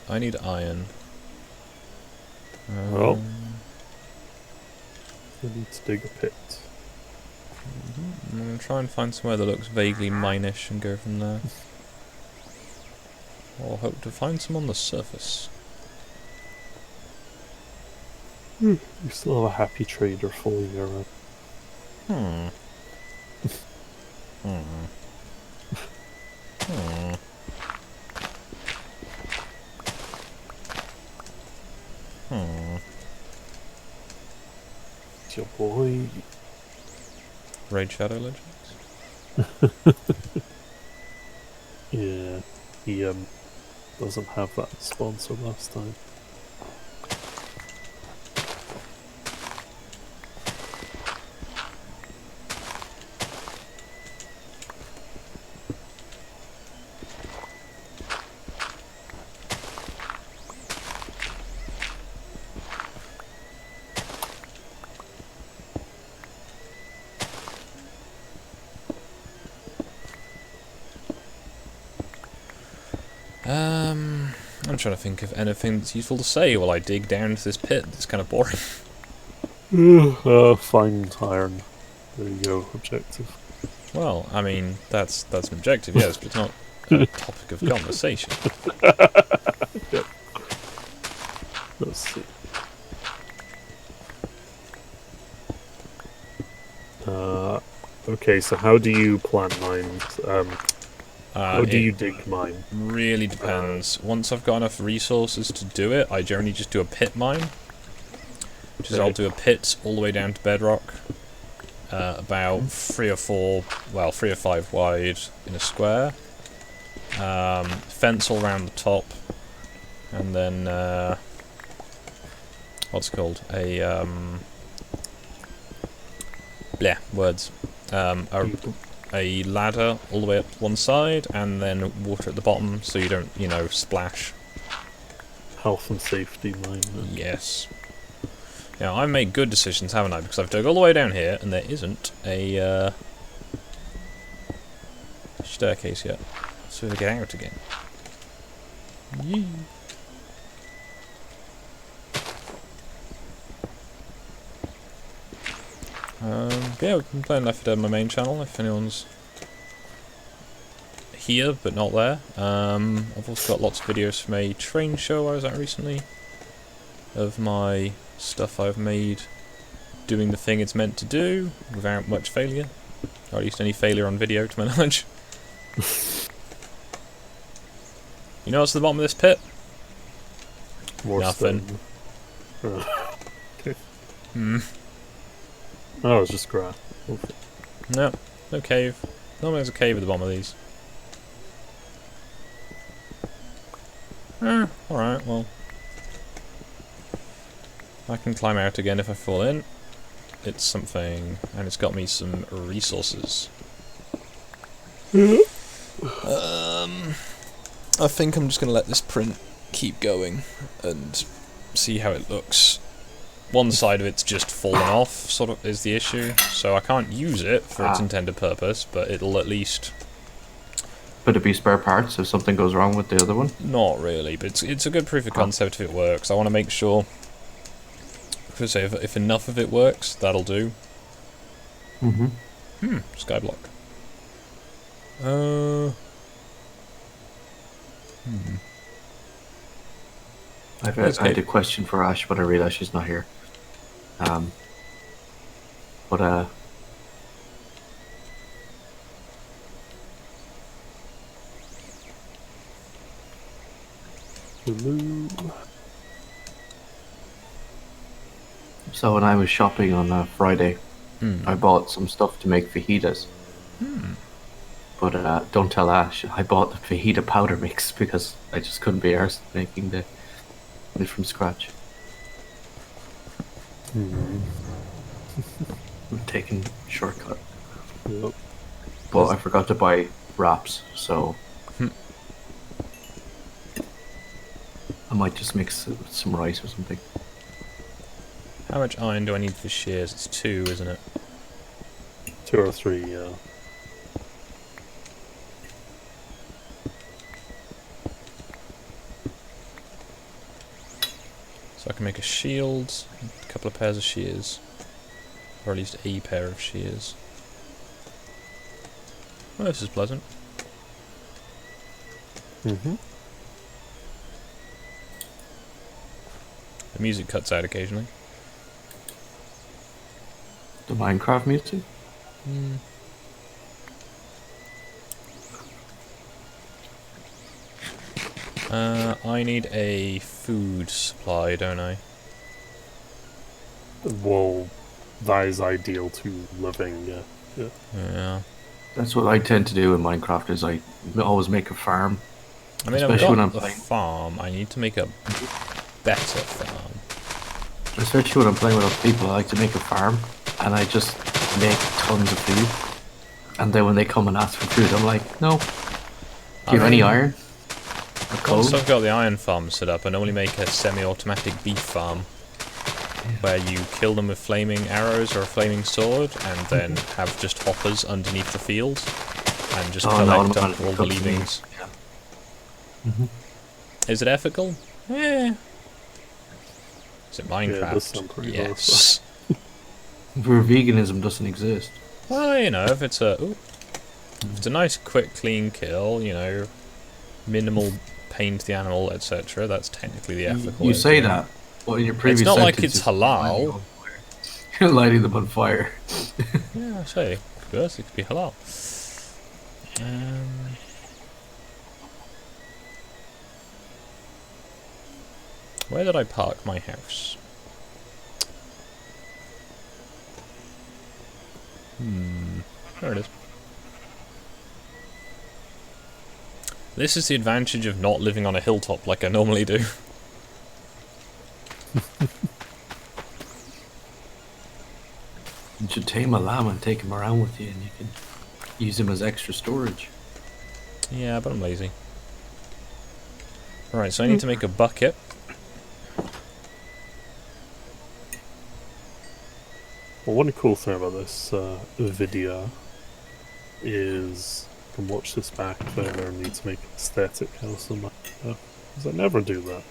I need iron. Well, I need to dig a pit. I'm going to try and find somewhere that looks vaguely mine-ish and go from there. Or hope to find some on the surface. You still have a happy trader following you around. It's your boy. Raid Shadow Legends? Yeah, he doesn't have that sponsor last time. I'm trying to think of anything that's useful to say while I dig down into this pit. It's kind of boring. Find iron. There you go, objective. Well, I mean, that's an objective, yes, but it's not a topic of conversation. Yep. Let's see. Okay, so how do you plant mines? How do you dig mine? Really depends. Once I've got enough resources to do it, I generally just do a pit mine. Which is I'll do a pit all the way down to bedrock. About 3 or 5 wide in a square. Fence all around the top. And then, what's it called? A ladder all the way up one side, and then water at the bottom so you don't, splash. Health and safety mine. Yes. Now, I've made good decisions, haven't I? Because I've dug all the way down here, and there isn't a staircase yet. So to get out again. Yee. Yeah, we can play Left 4 Dead on my main channel if anyone's here but not there. I've also got lots of videos from a train show I was at recently of my stuff I've made doing the thing it's meant to do without much failure, or at least any failure on video to my knowledge. You know what's at the bottom of this pit? More Nothing. stone. Oh, it's just grass. No, no cave. Normally there's a cave at the bottom of these. Alright, well. I can climb out again if I fall in. It's something, and it's got me some resources. I think I'm just going to let this print keep going and see how it looks. One side of it's just fallen off, sort of, is the issue, so I can't use it for its intended purpose, but it'll at least... Could it be spare parts if something goes wrong with the other one? Not really, but it's a good proof of concept if it works. I want to make sure... Say if enough of it works, that'll do. Skyblock. I had a question for Ash, but I realise she's not here. So when I was shopping on Friday, I bought some stuff to make fajitas. But don't tell Ash, I bought the fajita powder mix because I just couldn't be arsed making it from scratch. I'm taking a shortcut. Yep. But I forgot to buy wraps, so I might just mix it with some rice or something. How much iron do I need for shears? It's 2, isn't it? 2 or 3, yeah. So I can make a shield, a couple of pairs of shears. Or at least a pair of shears. Well, this is pleasant. The music cuts out occasionally. The Minecraft music? I need a food supply, don't I? Well, that is ideal to living, yeah. Yeah. That's what I tend to do in Minecraft, is I always make a farm. I mean, Especially I've when got I'm the playing. farm. I need to make a better farm. Especially when I'm playing with other people, I like to make a farm, and I just make tons of food. And then when they come and ask for food, I'm like, no. Do you have any iron? Or coal? Once I've got the iron farm set up, I normally make a semi-automatic beef farm, where you kill them with flaming arrows or a flaming sword, and then have just hoppers underneath the field, and just collect up all the leavings. Is it ethical? Yeah. Is it Minecraft? Yeah, it does sound pretty yes. Where veganism doesn't exist. Well, you know, if it's a nice, quick, clean kill, you know, minimal pain to the animal, etc., that's technically the ethical. You say that, but in your previous it's not like sentence, it's halal. You're lighting them on fire. Yeah, I say, yes, it could be halal. Where did I park my house? There it is. This is the advantage of not living on a hilltop like I normally do. You should tame a lamb and take him around with you, and you can use him as extra storage. Yeah, but I'm lazy. Alright, so I need to make a bucket. Well, one cool thing about this video is I can watch this back if I ever need to make an aesthetic house on my because I never do that.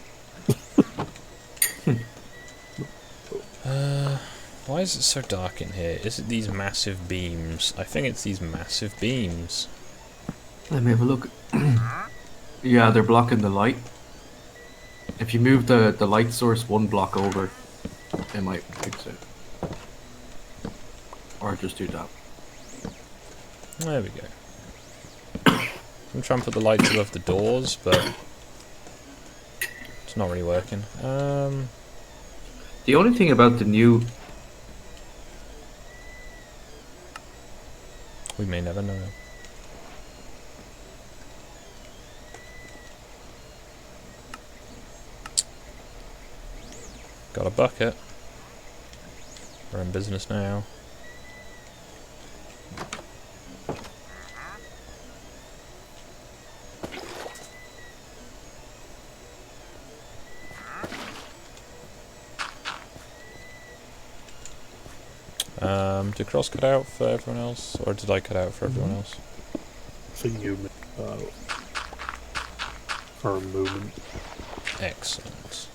Why is it so dark in here? Is it these massive beams? I think it's these massive beams. Let me have a look. Yeah, they're blocking the light. If you move the light source one block over, it might fix it. Or just do that. There we go. I'm trying to put the lights above the doors, but it's not really working. The only thing about the new... We may never know. Got a bucket. We're in business now. Did Cross cut out for everyone else, or did I cut out for everyone else? So you for a moment. Excellent.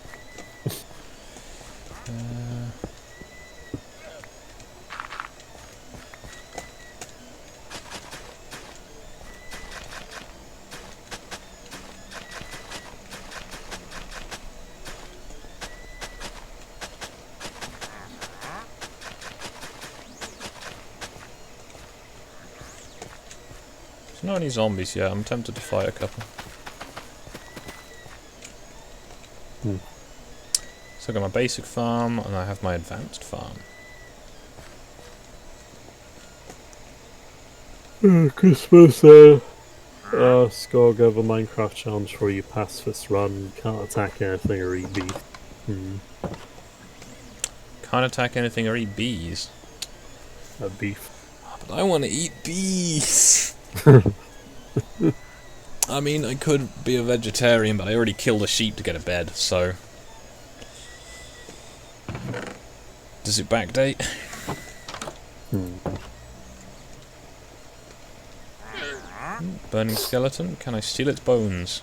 There's not any zombies yet. I'm tempted to fight a couple. So I got my basic farm, and I have my advanced farm. Christmas, Skog have a Minecraft challenge where you pacifist run, can't attack anything or eat beef. Can't attack anything or eat bees. Beef. But I want to eat bees! I mean, I could be a vegetarian, but I already killed a sheep to get a bed, so... Does it backdate? Burning skeleton? Can I steal its bones?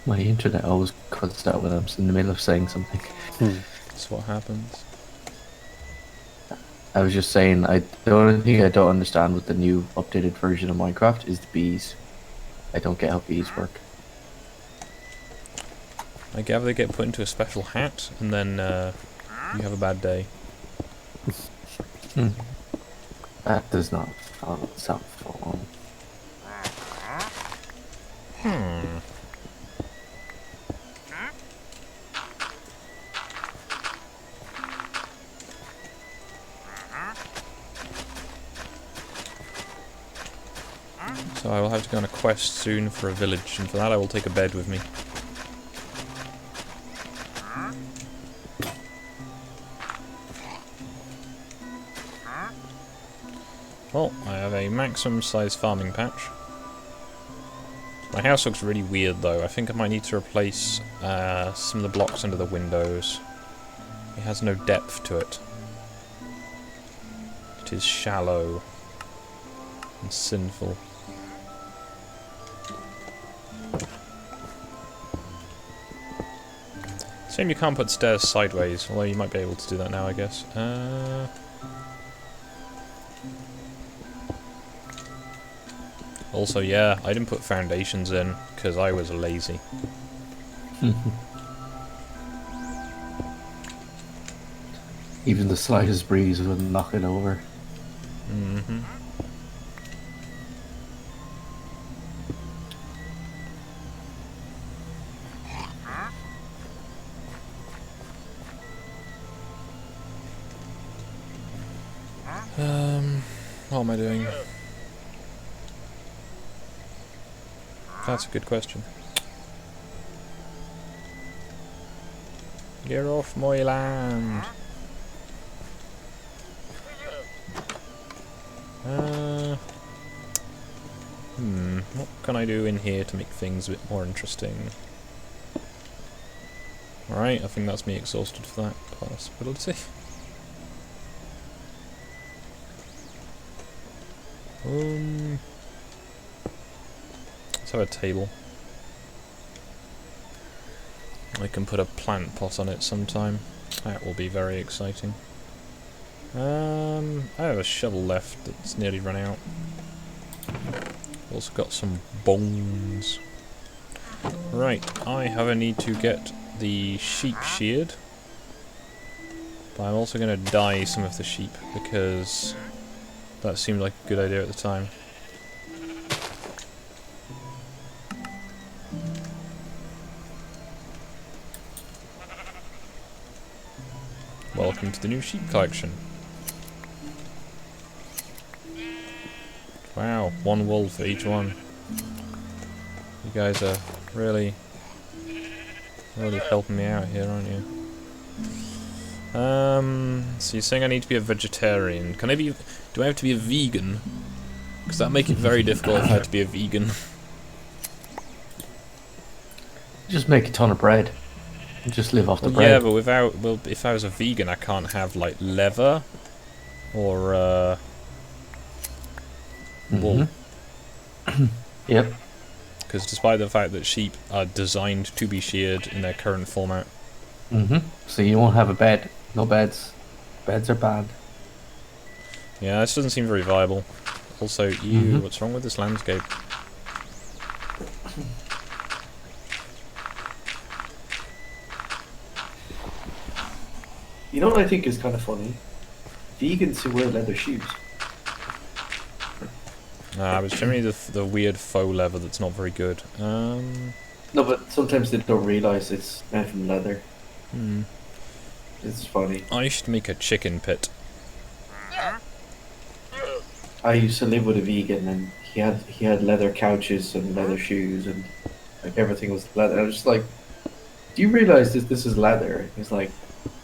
My internet always cuts out when I'm in the middle of saying something. That's what happens. I was just saying, the only thing I don't understand with the new updated version of Minecraft is the bees. I don't get how bees work. I gather they get put into a special hat, and then you have a bad day. That does not sound fun. So I will have to go on a quest soon for a village, and for that I will take a bed with me. Well, I have a maximum size farming patch. My house looks really weird though. I think I might need to replace some of the blocks under the windows. It has no depth to it. It is shallow and sinful. Shame you can't put stairs sideways, although you might be able to do that now, I guess. Also, yeah, I didn't put foundations in, because I was lazy. Even the slightest breeze would knock it over. What am I doing? That's a good question. Get off my land! What can I do in here to make things a bit more interesting? Alright, I think that's me exhausted for that possibility. Let's have a table. I can put a plant pot on it sometime. That will be very exciting. I have a shovel left that's nearly run out. Also got some bones. Right, I have a need to get the sheep sheared. But I'm also going to dye some of the sheep because that seemed like a good idea at the time. Welcome to the new sheep collection. Wow, one wool for each one. You guys are really helping me out here, aren't you? So you're saying I need to be a vegetarian. Can I be... Do I have to be a vegan? Because that'd make it very difficult if I had to be a vegan. Just make a ton of bread. And just live off the Well, bread. yeah, but without... Well, if I was a vegan, I can't have, like, leather. Or, wool. Yep. Because despite the fact that sheep are designed to be sheared in their current format... So you won't have a bed. No beds. Beds are bad. Yeah, this doesn't seem very viable. Also, what's wrong with this landscape? You know what I think is kind of funny? Vegans who wear leather shoes. It was generally the weird faux leather that's not very good. No, but sometimes they don't realise it's made from leather. It's funny. I should make a chicken pit. I used to live with a vegan, and he had leather couches and leather shoes, and like everything was leather. I was just like, "Do you realise this is leather?" He's like,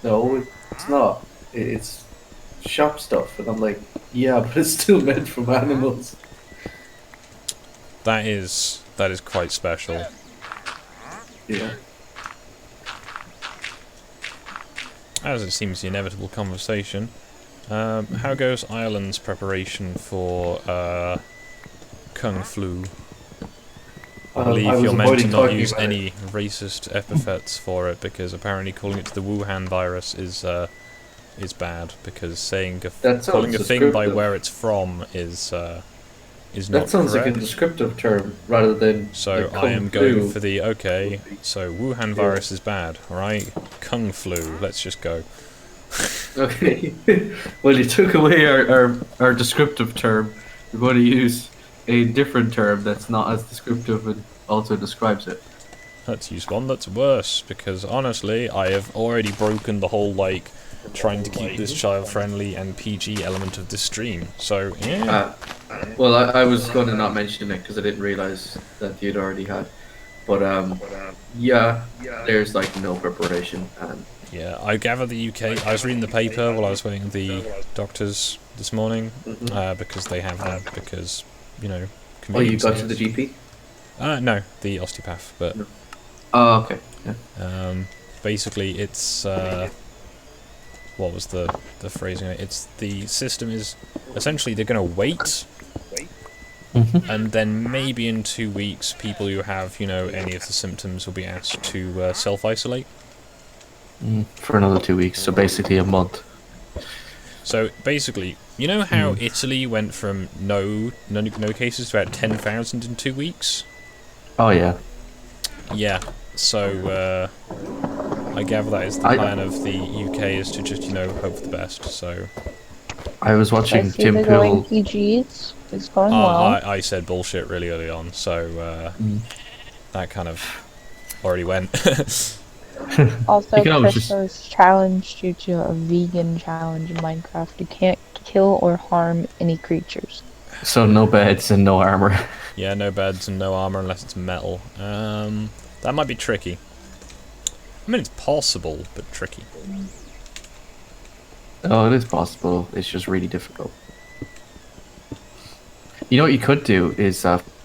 "No, it's not. It's shop stuff." And I'm like, "Yeah, but it's still made from animals." That is quite special. Yeah. As it seems the inevitable conversation. How goes Ireland's preparation for Kung Flu? I believe I was you're meant to avoiding not talking use about any racist epithets for it, because apparently calling it the Wuhan virus is bad, because saying That sounds calling a thing by descriptive. where it's from is not That sounds like correct. a descriptive term rather than. So like I am Kung going Flu. for the okay. So Wuhan virus is bad, alright? Kung Flu, let's just go. Okay. Well, you took away our descriptive term. We're going to use a different term that's not as descriptive and also describes it. Let's use one that's worse, because honestly, I have already broken the whole, like, trying to keep this child-friendly and PG element of this stream. So, yeah. Well, I was going to not mention it because I didn't realize that you'd already had. But yeah, there's like no preparation, and Yeah, I gather the UK... I was reading the paper while I was waiting the doctors this morning, because they have them, because, you know... oh, you got to convenience. the GP? No, the osteopath, but... Oh, okay. Yeah. Basically, it's... what was the phrasing? It's the system is... Essentially, they're going to wait, and then maybe in 2 weeks, people who have, you know, any of the symptoms will be asked to self-isolate. For another 2 weeks, so basically a month. So basically, you know how Italy went from no cases to about 10,000 in 2 weeks? Oh yeah. Yeah. So I gather that is the plan of the UK, is to just, you know, hope for the best. So I was I watching see Tim the going Pool. PGs. It's going well. I said bullshit really early on, so that kind of already went. Also, You can always Chris just- has challenged you to a vegan challenge in Minecraft. You can't kill or harm any creatures. So no beds and no armor. Yeah, no beds and no armor unless it's metal. That might be tricky. I mean, it's possible, but tricky. Oh, it is possible. It's just really difficult. You know what you could do is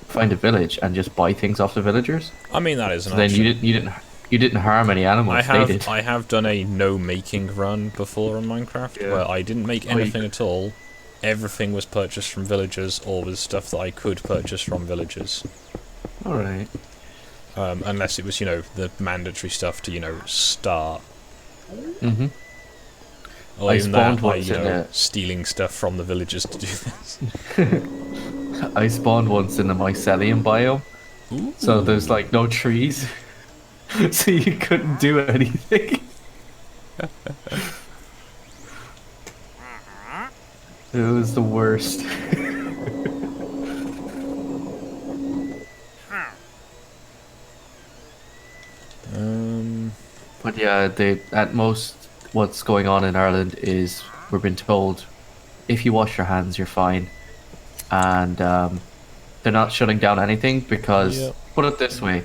find a village and just buy things off the villagers. I mean, that is an So then option. you didn't harm any animals. They did. I have done a no making run before on Minecraft, where I didn't make anything at all. Everything was purchased from villagers, or was stuff that I could purchase from villagers. All right. Unless it was, you know, the mandatory stuff to, you know, start. Mhm. Or I even spawned that, once you in know, a- stealing stuff from the villagers to do this. I spawned once in the mycelium biome, Ooh. so there's like no trees, so you couldn't do anything. It was the worst. But yeah, at most what's going on in Ireland is we've been told if you wash your hands, you're fine, and they're not shutting down anything because Yep. put it this way,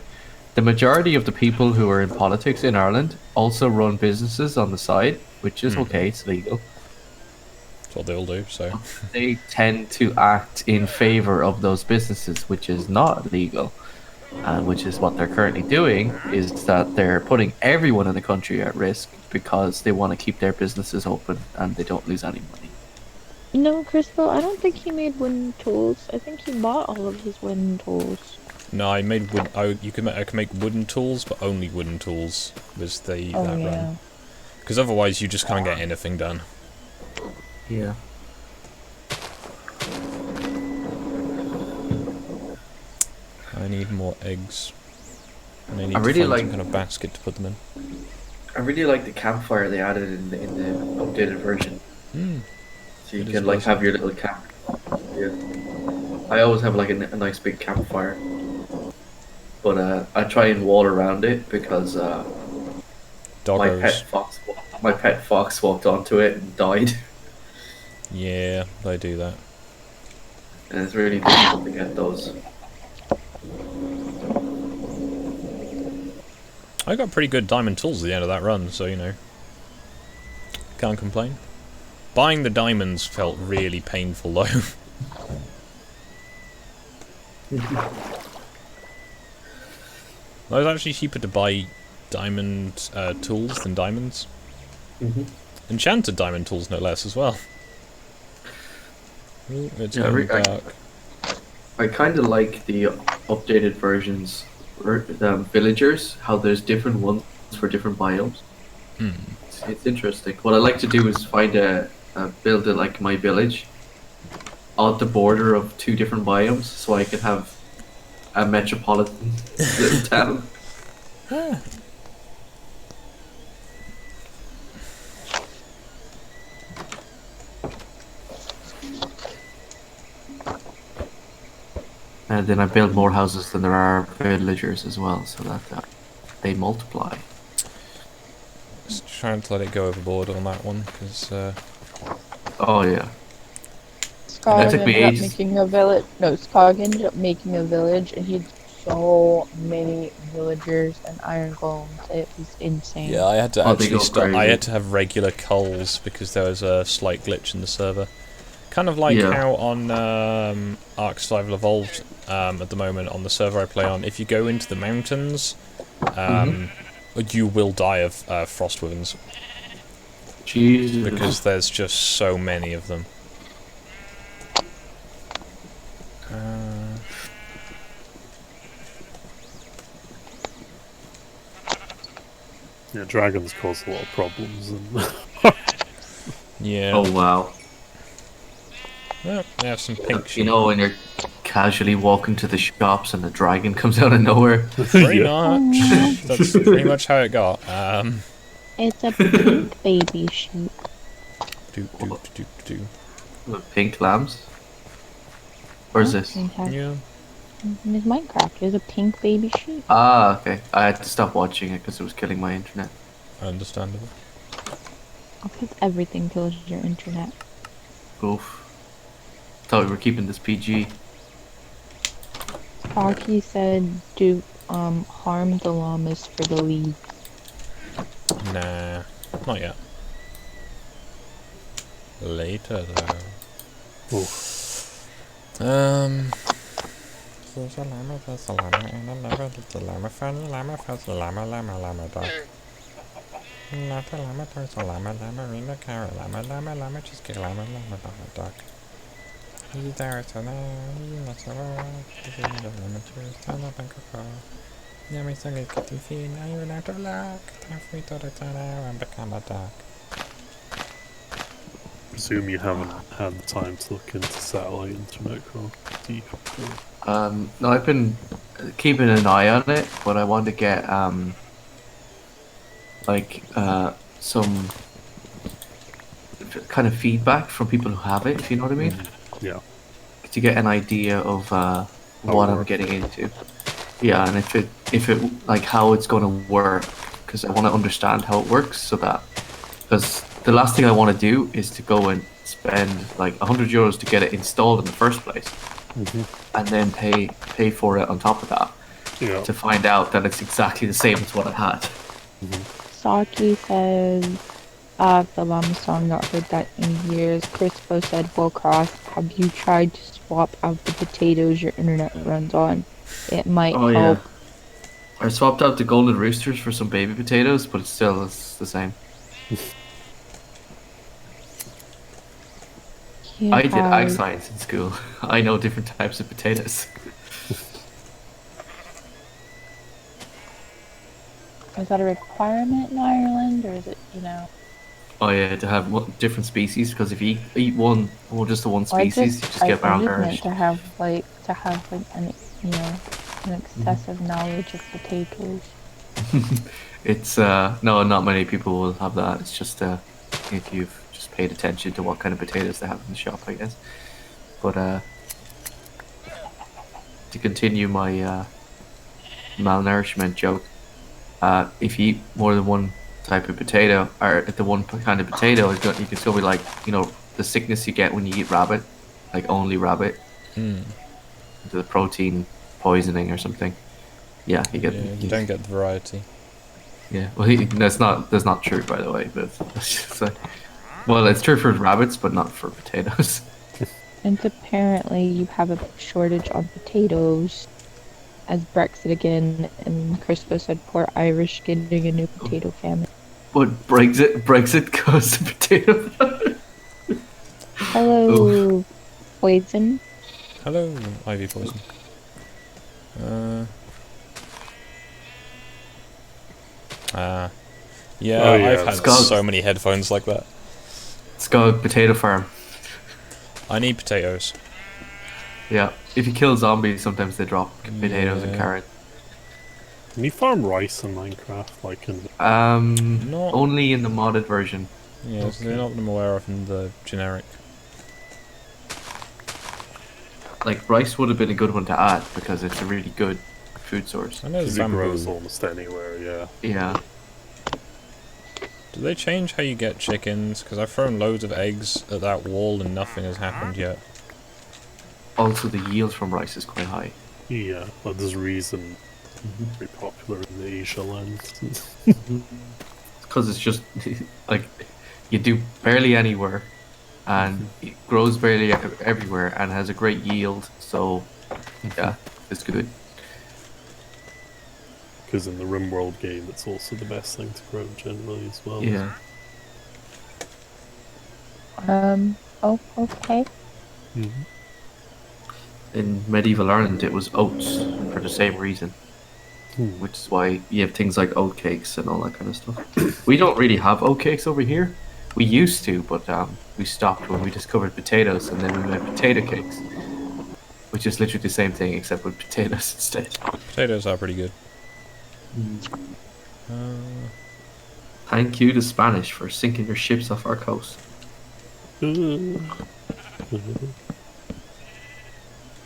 the majority of the people who are in politics in Ireland also run businesses on the side, which is okay, it's legal. That's what they all do, so. They tend to act in favor of those businesses, which is not legal. And which is what they're currently doing, is that they're putting everyone in the country at risk because they want to keep their businesses open and they don't lose any money. No, Crystal, I don't think he made wooden tools. I think he bought all of his wooden tools. No, I made wood. I can make wooden tools, but only wooden tools was that run. Because otherwise, you just can't get anything done. Yeah. I need more eggs. And I need I really to find like- some kind of basket to put them in. I really like the campfire they added in the updated version. So you It is can like awesome. have your little camp. Yeah. I always have like a nice big campfire, but I try and wall around it because my Doggos. pet fox walked onto it and died, Yeah, they do that. and it's really difficult to get those. I got pretty good diamond tools at the end of that run, so you know. Can't complain. Buying the diamonds felt really painful though. It was actually cheaper to buy diamond tools than diamonds. Enchanted diamond tools, no less, as well. Ooh, it's Yeah, going dark. I kind of like the updated versions, villagers. How there's different ones for different biomes. It's interesting. What I like to do is build like my village on the border of 2 different biomes, so I can have a metropolitan little town. And then I build more houses than there are villagers as well, so that they multiply. Just trying to let it go overboard on that one, because Oh yeah. Skog That took me ended up ages. making a village. No, Skog ended up making a village, and he had so many villagers and iron golems. It was insane. yeah, I had to Oh, they actually go stop. I crazy. had to have regular coals because there was a slight glitch in the server. Kind of like Yeah. how on Ark Survival Evolved at the moment on the server I play on, if you go into the mountains, you will die of frost wounds Jesus. because there's just so many of them. Yeah, dragons cause a lot of problems. And Yeah. Oh wow! Well, they have some pink You sheep. know when you're casually walking to the shops and a dragon comes out of nowhere? Pretty yeah. much. That's pretty much how it got. It's a pink baby sheep. Do. With pink lambs? Where's this? Yeah. In his Minecraft, there's a pink baby sheep. Ah, okay. I had to stop watching it because it was killing my internet. Understandable. Because everything kills your internet. Oof. Thought we were keeping this PG. Sparky said do harm the llamas for the league. Nah, not yet. Later though. There's a llama, there's a llama, and a llama, there's a llama, found a llama, there's a llama, duck. Not a llama, there's a llama, in the carrot, llama, cheesecake, llama, duck. He's there, so now, he's not so he's in the llama, stand up and cook. Yummy, so good, getting feed, now you're out of luck. Time for me to return and become a duck. Presume you haven't had the time to look into satellite internet deep. No, I've been keeping an eye on it, but I want to get some kind of feedback from people who have it, if you know what I mean, Yeah. to get an idea of what I'm getting into. Yeah, and if it like how it's going to work, because I want to understand how it works, so that because the last thing I want to do is to go and spend like €100 to get it installed in the first place, and then pay for it on top of that. Yeah. to find out that it's exactly the same as what I had. Saki says, the llama song, not heard that in years. Crispo said, well, Cross, have you tried to swap out the potatoes your internet runs on? It might Oh help. yeah. I swapped out the golden roosters for some baby potatoes, but it's the same. I did ag science in school. I know different types of potatoes. Is that a requirement in Ireland, or is it, you know? Oh yeah, to have different species, because if you eat one, or just the one Or species, you just get I just meant malnourished. to have like an you know an excessive knowledge of potatoes. It's no, not many people will have that. It's just if you've just paid attention to what kind of potatoes they have in the shop, I guess. But to continue my malnourishment joke, if you eat more than one type of potato, or the one kind of potato, you can still be like, you know, the sickness you get when you eat rabbit, like only rabbit, the protein poisoning or something. Yeah, you get. Yeah, you don't get the variety. Yeah, well, that's not true, by the way. But it's just like, well, it's true for rabbits, but not for potatoes. And apparently you have a shortage on potatoes. As Brexit again, and Crispo said, poor Irish getting a new potato famine. But Brexit caused the potato. Hello, Poison. Hello, Ivy Poison. Yeah, Oh, yeah, I've had Skog. so many headphones like that. Skog potato farm. I need potatoes. Yeah, if you kill zombies, sometimes they drop potatoes and Yeah. carrots. Can you farm rice in Minecraft? Like in Not- Only in the modded version. Yeah, so they're not what I'm aware of in the generic. Like rice would have been a good one to add because it's a really good food source. I know there's it grows bamboo. almost anywhere. Yeah. Yeah. Do they change how you get chickens? Because I've thrown loads of eggs at that wall and nothing has happened yet. Also, the yield from rice is quite high. Yeah, but there's a reason very popular in the Asia lands. Because it's just like you do barely anywhere, and it grows barely everywhere, and has a great yield. So yeah, it's good. Because in the RimWorld game, it's also the best thing to grow generally as well. Yeah. Oh, okay. In medieval Ireland, it was oats for the same reason, which is why you have things like oat cakes and all that kind of stuff. We don't really have oat cakes over here. We used to, but we stopped when we discovered potatoes, and then we made potato cakes, which is literally the same thing except with potatoes instead. Potatoes are pretty good. Thank you to Spanish for sinking your ships off our coast.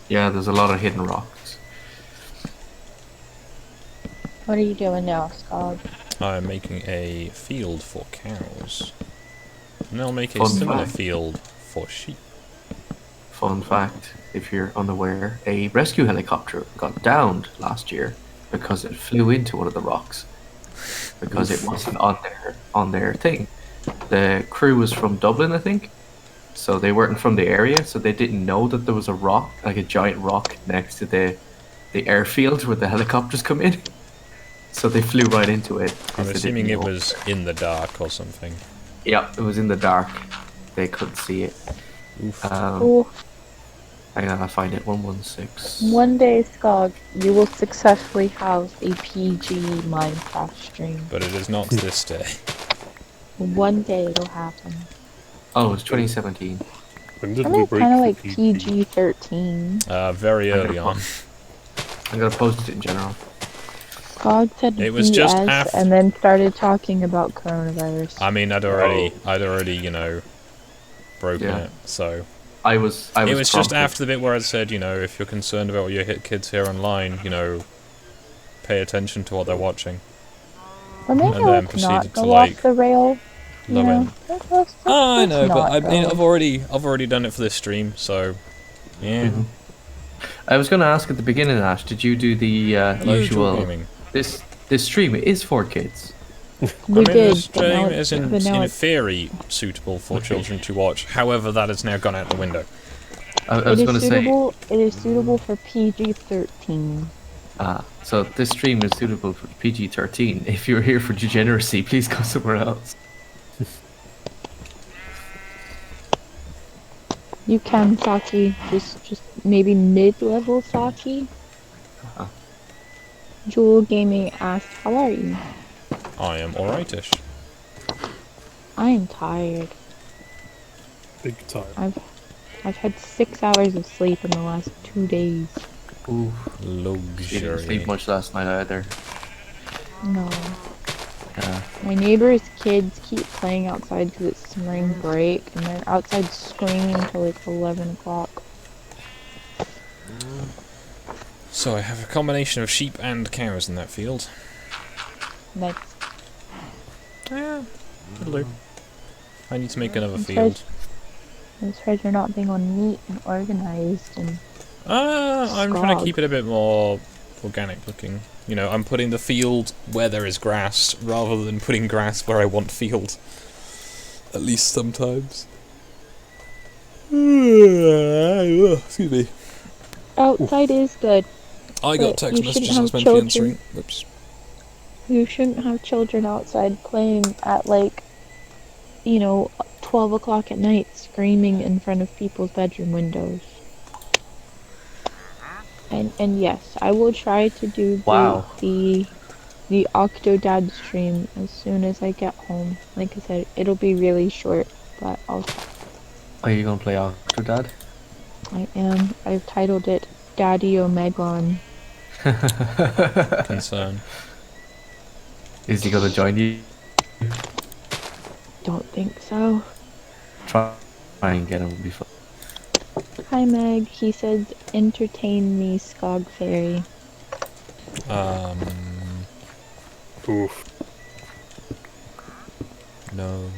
Yeah, there's a lot of hidden rocks. What are you doing now, Skog? I'm making a field for cows. And I'll make a Fun similar fact. field for sheep. Fun fact, if you're unaware, a rescue helicopter got downed last year because it flew into one of the rocks. Because it wasn't on their thing. The crew was from Dublin, I think. So they weren't from the area, so they didn't know that there was a rock, like a giant rock next to the airfield where the helicopters come in. So they flew right into it. 'cause I'm they assuming didn't it know. was in the dark or something. Yeah, it was in the dark. They couldn't see it. Oof. Oh, I gotta find it. 116. one day, Skog, you will successfully house a PG Minecraft stream. But it is not this day. One day it'll happen. Oh, it's 2017. When did I we mean, break kind of the like PG-13. Very early on. I'm gonna post it in general. Skog said It was just BS after- and then started talking about coronavirus. I mean, I'd already, you know, broken Yeah. it. So I was it was just prompted. after the bit where I'd said, you know, if you're concerned about what your kids hear online, you know, pay attention to what they're watching. Or maybe and then let's proceeded not to, go like, off the rail. You love know, it. let's I know, but not I mean, go. I've already done it for this stream, so yeah. I was going to ask at the beginning, Ash, did you do the Hello, usual? Dual Gaming. This stream is for kids. We did, This but now stream is in theory suitable for children to watch. However, that has now gone out the window. I was going to say. It is suitable for PG-13. So this stream is suitable for PG-13. If you're here for degeneracy, please go somewhere else. You can Saki, just maybe mid-level Saki. Jewel Gaming asked, "How are you?" I am alrightish. I am tired. Big time. I've had 6 hours of sleep in the last 2 days. Ooh, Luxury. didn't sleep much last night either. No. Yeah. My neighbor's kids keep playing outside because it's spring break, and they're outside screaming until like 11 o'clock. So I have a combination of sheep and cows in that field. Nice. Yeah, it'll do. I need to make another I'm field. surprised you're not being on neat and organized and... I'm trying to Skog. keep it a bit more organic looking. You know, I'm putting the field where there is grass, rather than putting grass where I want field. At least sometimes. Excuse me. Outside is good. I got But text you messages shouldn't I was have meant to be children. answering. Whoops. You shouldn't have children outside playing at like, 12 o'clock at night screaming in front of people's bedroom windows. And yes, I will try to do Wow. the Octodad stream as soon as I get home. Like I said, it'll be really short, but I'll try. Are you gonna play Octodad? I am. I've titled it Daddy Omegon. Concern. Is he gonna join you? Don't think so. Try and get him before. Hi Meg, he said entertain me, Skog Fairy. Oof. No.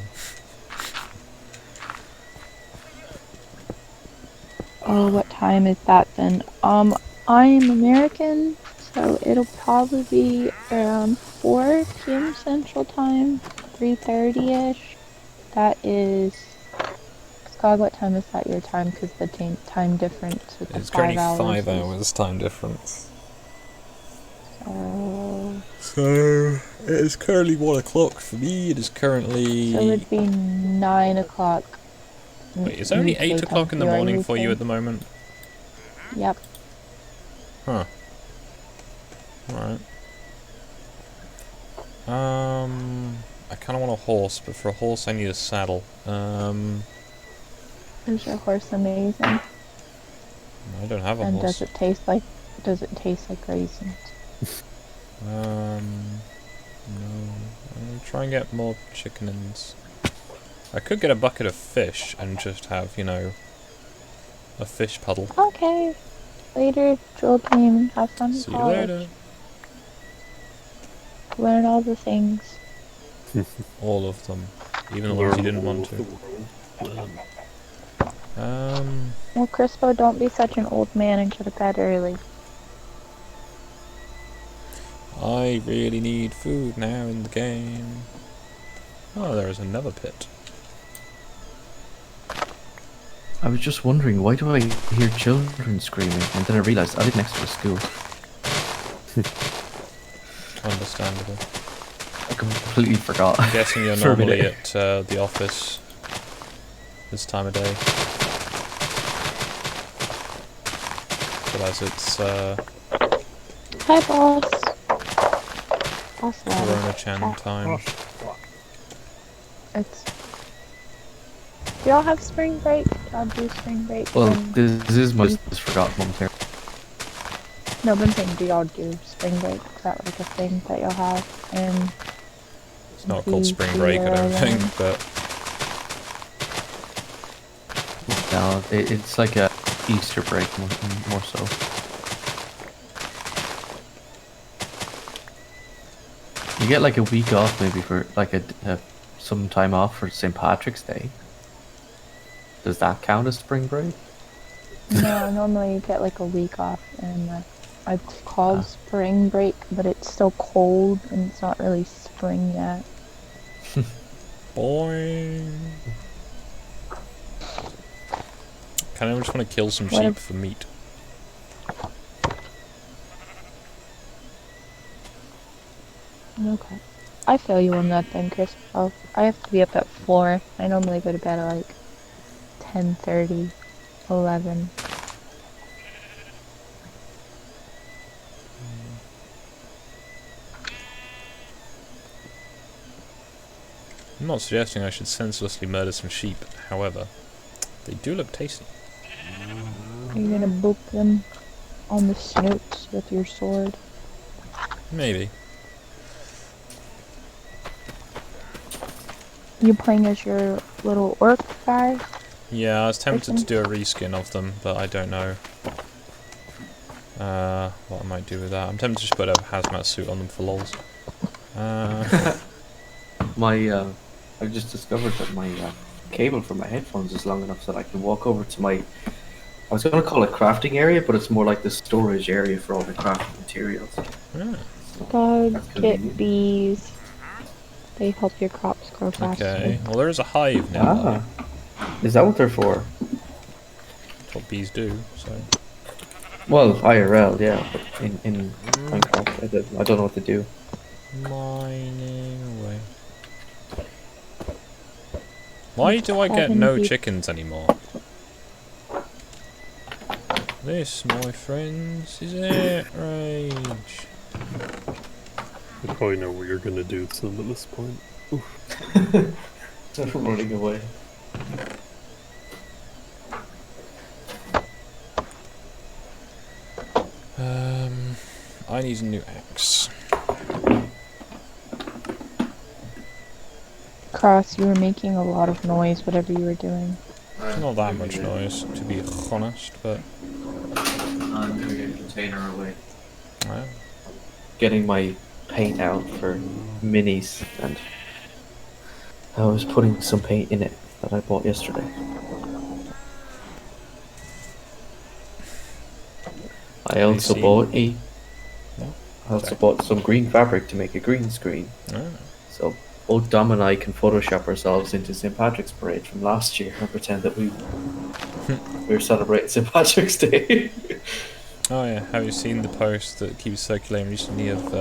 Oh, what time is that then? I'm American, so it'll probably be around 4 p.m. Central Time, 3:30ish. That is... Skog, what time is that your time? Because the time difference with the It's 5 currently hours. 5 hours time difference. So So, it is currently 1 o'clock for me. It is currently... it'd be 9 o'clock. Wait, it's only 8 o'clock in the morning for you at the moment? Yep. Huh. Alright. I kinda want a horse, but for a horse I need a saddle. Is your horse amazing? I don't have a And horse. does it taste like raisins? No. I'll try and get more chickens. I could get a bucket of fish and just have, a fish puddle. Okay. Later, Jewel Game. Have fun in See you college. later. Learn all the things. All of them. Even the ones you didn't want to. Well, Crispo, don't be such an old man and go to bed early. I really need food now in the game. Oh, there is another pit. I was just wondering, why do I hear children screaming? And then I realised I live next to a school. Understandable. I completely forgot. I'm guessing you're For a normally minute. at the office this time of day. But as it's Hi, boss. Boss lad. Corona-chan time. It's... Do y'all have spring break? Y'all do spring break? Well, when- this is my just forgot momentarily. No, but I'm saying, do y'all do spring break? Is that like a thing that y'all have? And It's not called spring break, I don't think, but No, it's like a Easter break more so. You get like a week off maybe for like some time off for St. Patrick's Day. Does that count as spring break? No, I normally get like a week off, and it's called spring break, but it's still cold and it's not really spring yet. Boing. Kind of just want to kill some What sheep for meat. Okay. I feel you on that then, Chris. Oh, I have to be up at 4. I normally go to bed at like 10:30, 11. I'm not suggesting I should senselessly murder some sheep, however, they do look tasty. Are you gonna boop them on the snoots with your sword? Maybe. You playing as your little orc guy? Yeah, I was tempted to Person? do a reskin of them, but I don't know what I might do with that. I'm tempted to just put a hazmat suit on them for lols. I've just discovered that my cable for my headphones is long enough so that I can walk over to my. I was going to call it crafting area, but it's more like the storage area for all the crafting materials. Yeah. God, That's get convenient. bees. They help your crops grow faster. Okay, well there is a hive nearby. Is that what they're for? That's what bees do, so... Well, IRL, yeah, but in Minecraft, I don't know what to do. Mining away. Why do I get Having no bee- chickens anymore? This, my friends, is outrage. I probably know what you're gonna do to them at this point. Running away. I need a new axe. Cross, you were making a lot of noise, whatever you were doing. Not that much noise, to be honest, but... I'm gonna get a container away. Well, Getting my paint out for minis, and I was putting some paint in it that I bought yesterday. I also see. bought a. No? I also bought some green fabric to make a green screen. ah. So both Dom and I can Photoshop ourselves into St. Patrick's Parade from last year and pretend that we're celebrating St. Patrick's Day. Oh yeah, have you seen the post that keeps circulating recently of,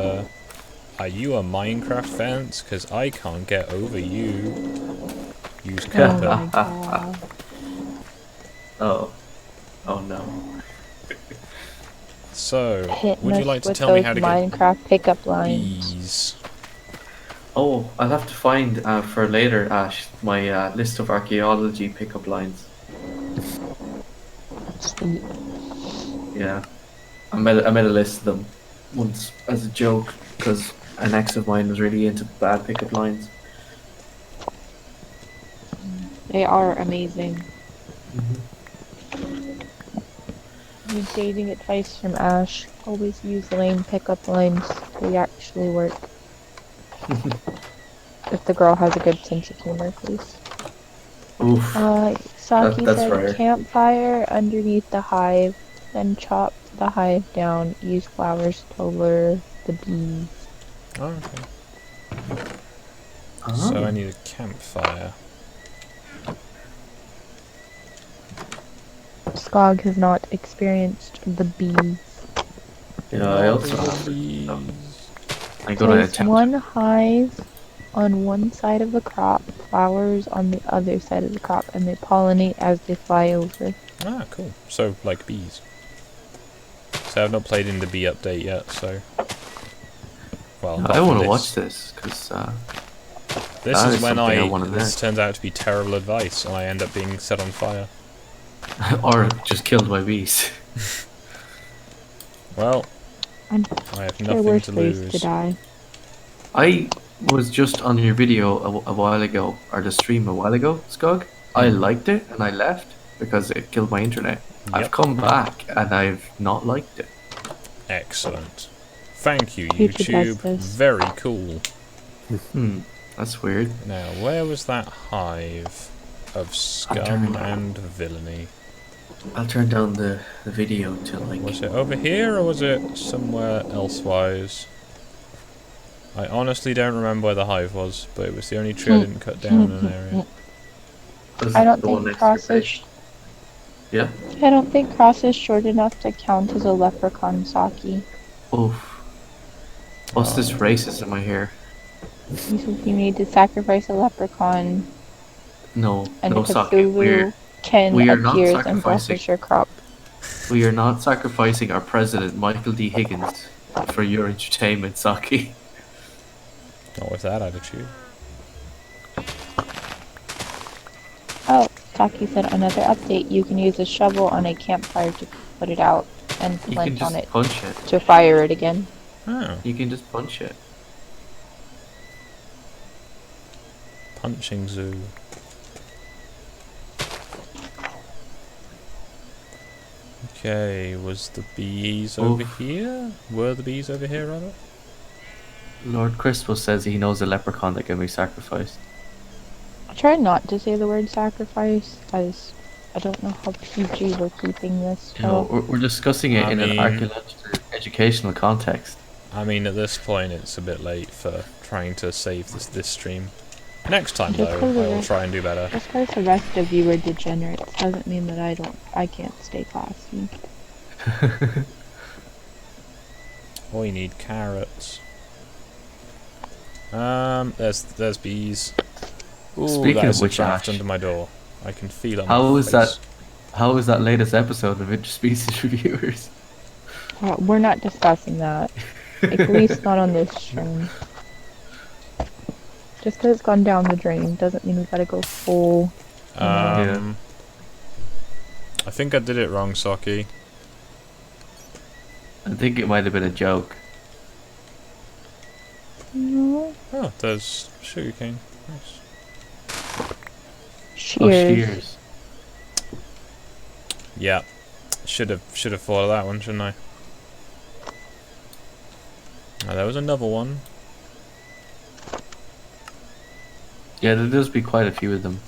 are you a Minecraft fan? Because I can't get over you. Use Oh Kappa. my god. Oh no. So, Hitting would you us like to with tell me those how to Minecraft pickup get lines. bees? Oh, I'll have to find for later, Ash, my list of archaeology pickup lines. Sweet. Yeah, I made a list of them once as a joke because an ex of mine was really into bad pickup lines. They are amazing. Good dating advice from Ash. Always use lame pickup lines. They actually work. If the girl has a good sense of humor, please. Oof. Saki That's said rare. campfire underneath the hive, then chop the hive down. Use flowers to lure the bees. Oh, okay. Ah. So I need a campfire. Skog has not experienced the bees. Yeah, I also All have. bees. I got to Place attempt. one hive on one side of the crop, flowers on the other side of the crop, and they pollinate as they fly over. Ah, cool. So, like bees. So I've not played in the bee update yet, so... Well, not I for want to this. watch this because This that is is when something I wanna this learn. turns out to be terrible advice, and I end up being set on fire. or just killed by bees. Well, And I have there nothing were to ways to lose. die. I was just on your video a while ago, or the stream a while ago, Skog. I liked it and I left because it killed my internet. I've Yep. come back and I've not liked it. Excellent. Thank you, YouTube does YouTube. this. Very cool. That's weird. Now, where was that hive of scum and villainy? I'll turn down the video to like. Was it over here or was it somewhere elsewise? I honestly don't remember where the hive was, but it was the only tree I didn't cut down in an area. I don't The one think next to cross your is. base. Yeah. I don't think cross is short enough to count as a leprechaun Saki. Oof. What's this racism I hear? You need to sacrifice a leprechaun, No, and no, Saki. Cthulhu Ken We are not appears and sacrificing. blesses your crop. We are not sacrificing our president, Michael D. Higgins, for your entertainment, Saki. Not with that attitude. Oh, Saki said another update. You can use a shovel on a campfire to put it out and You can flint on just it punch it. to fire it again. Oh, You can just punch it. punching zoo. Okay, was the bees over here? Were the bees over here, rather? Lord Crispus says he knows a leprechaun that can be sacrificed. I try not to say the word sacrifice, as I don't know how PG we're keeping this. You know, we're discussing it I in an mean- archaeological, educational context. I mean, at this point, it's a bit late for trying to save this stream. Next time, Just though, because I will try and do better. Just because the rest of you are degenerates doesn't mean that I can't stay classy. Oh, you need carrots. There's bees. Ooh, Speaking that of is a which, draft Ash, under my door. I can feel it. on how my was face. how was that latest episode of Interspecies Reviewers? We're not discussing that. At least not on this stream. Just because it's gone down the drain doesn't mean we gotta go full. I think I did it wrong, Saki. I think it might have been a joke. No. Oh, there's sugarcane. Nice. Shears. Oh, shears. Yeah, should have thought of that one, shouldn't I? Oh, there was another one. Yeah, there does be quite a few of them.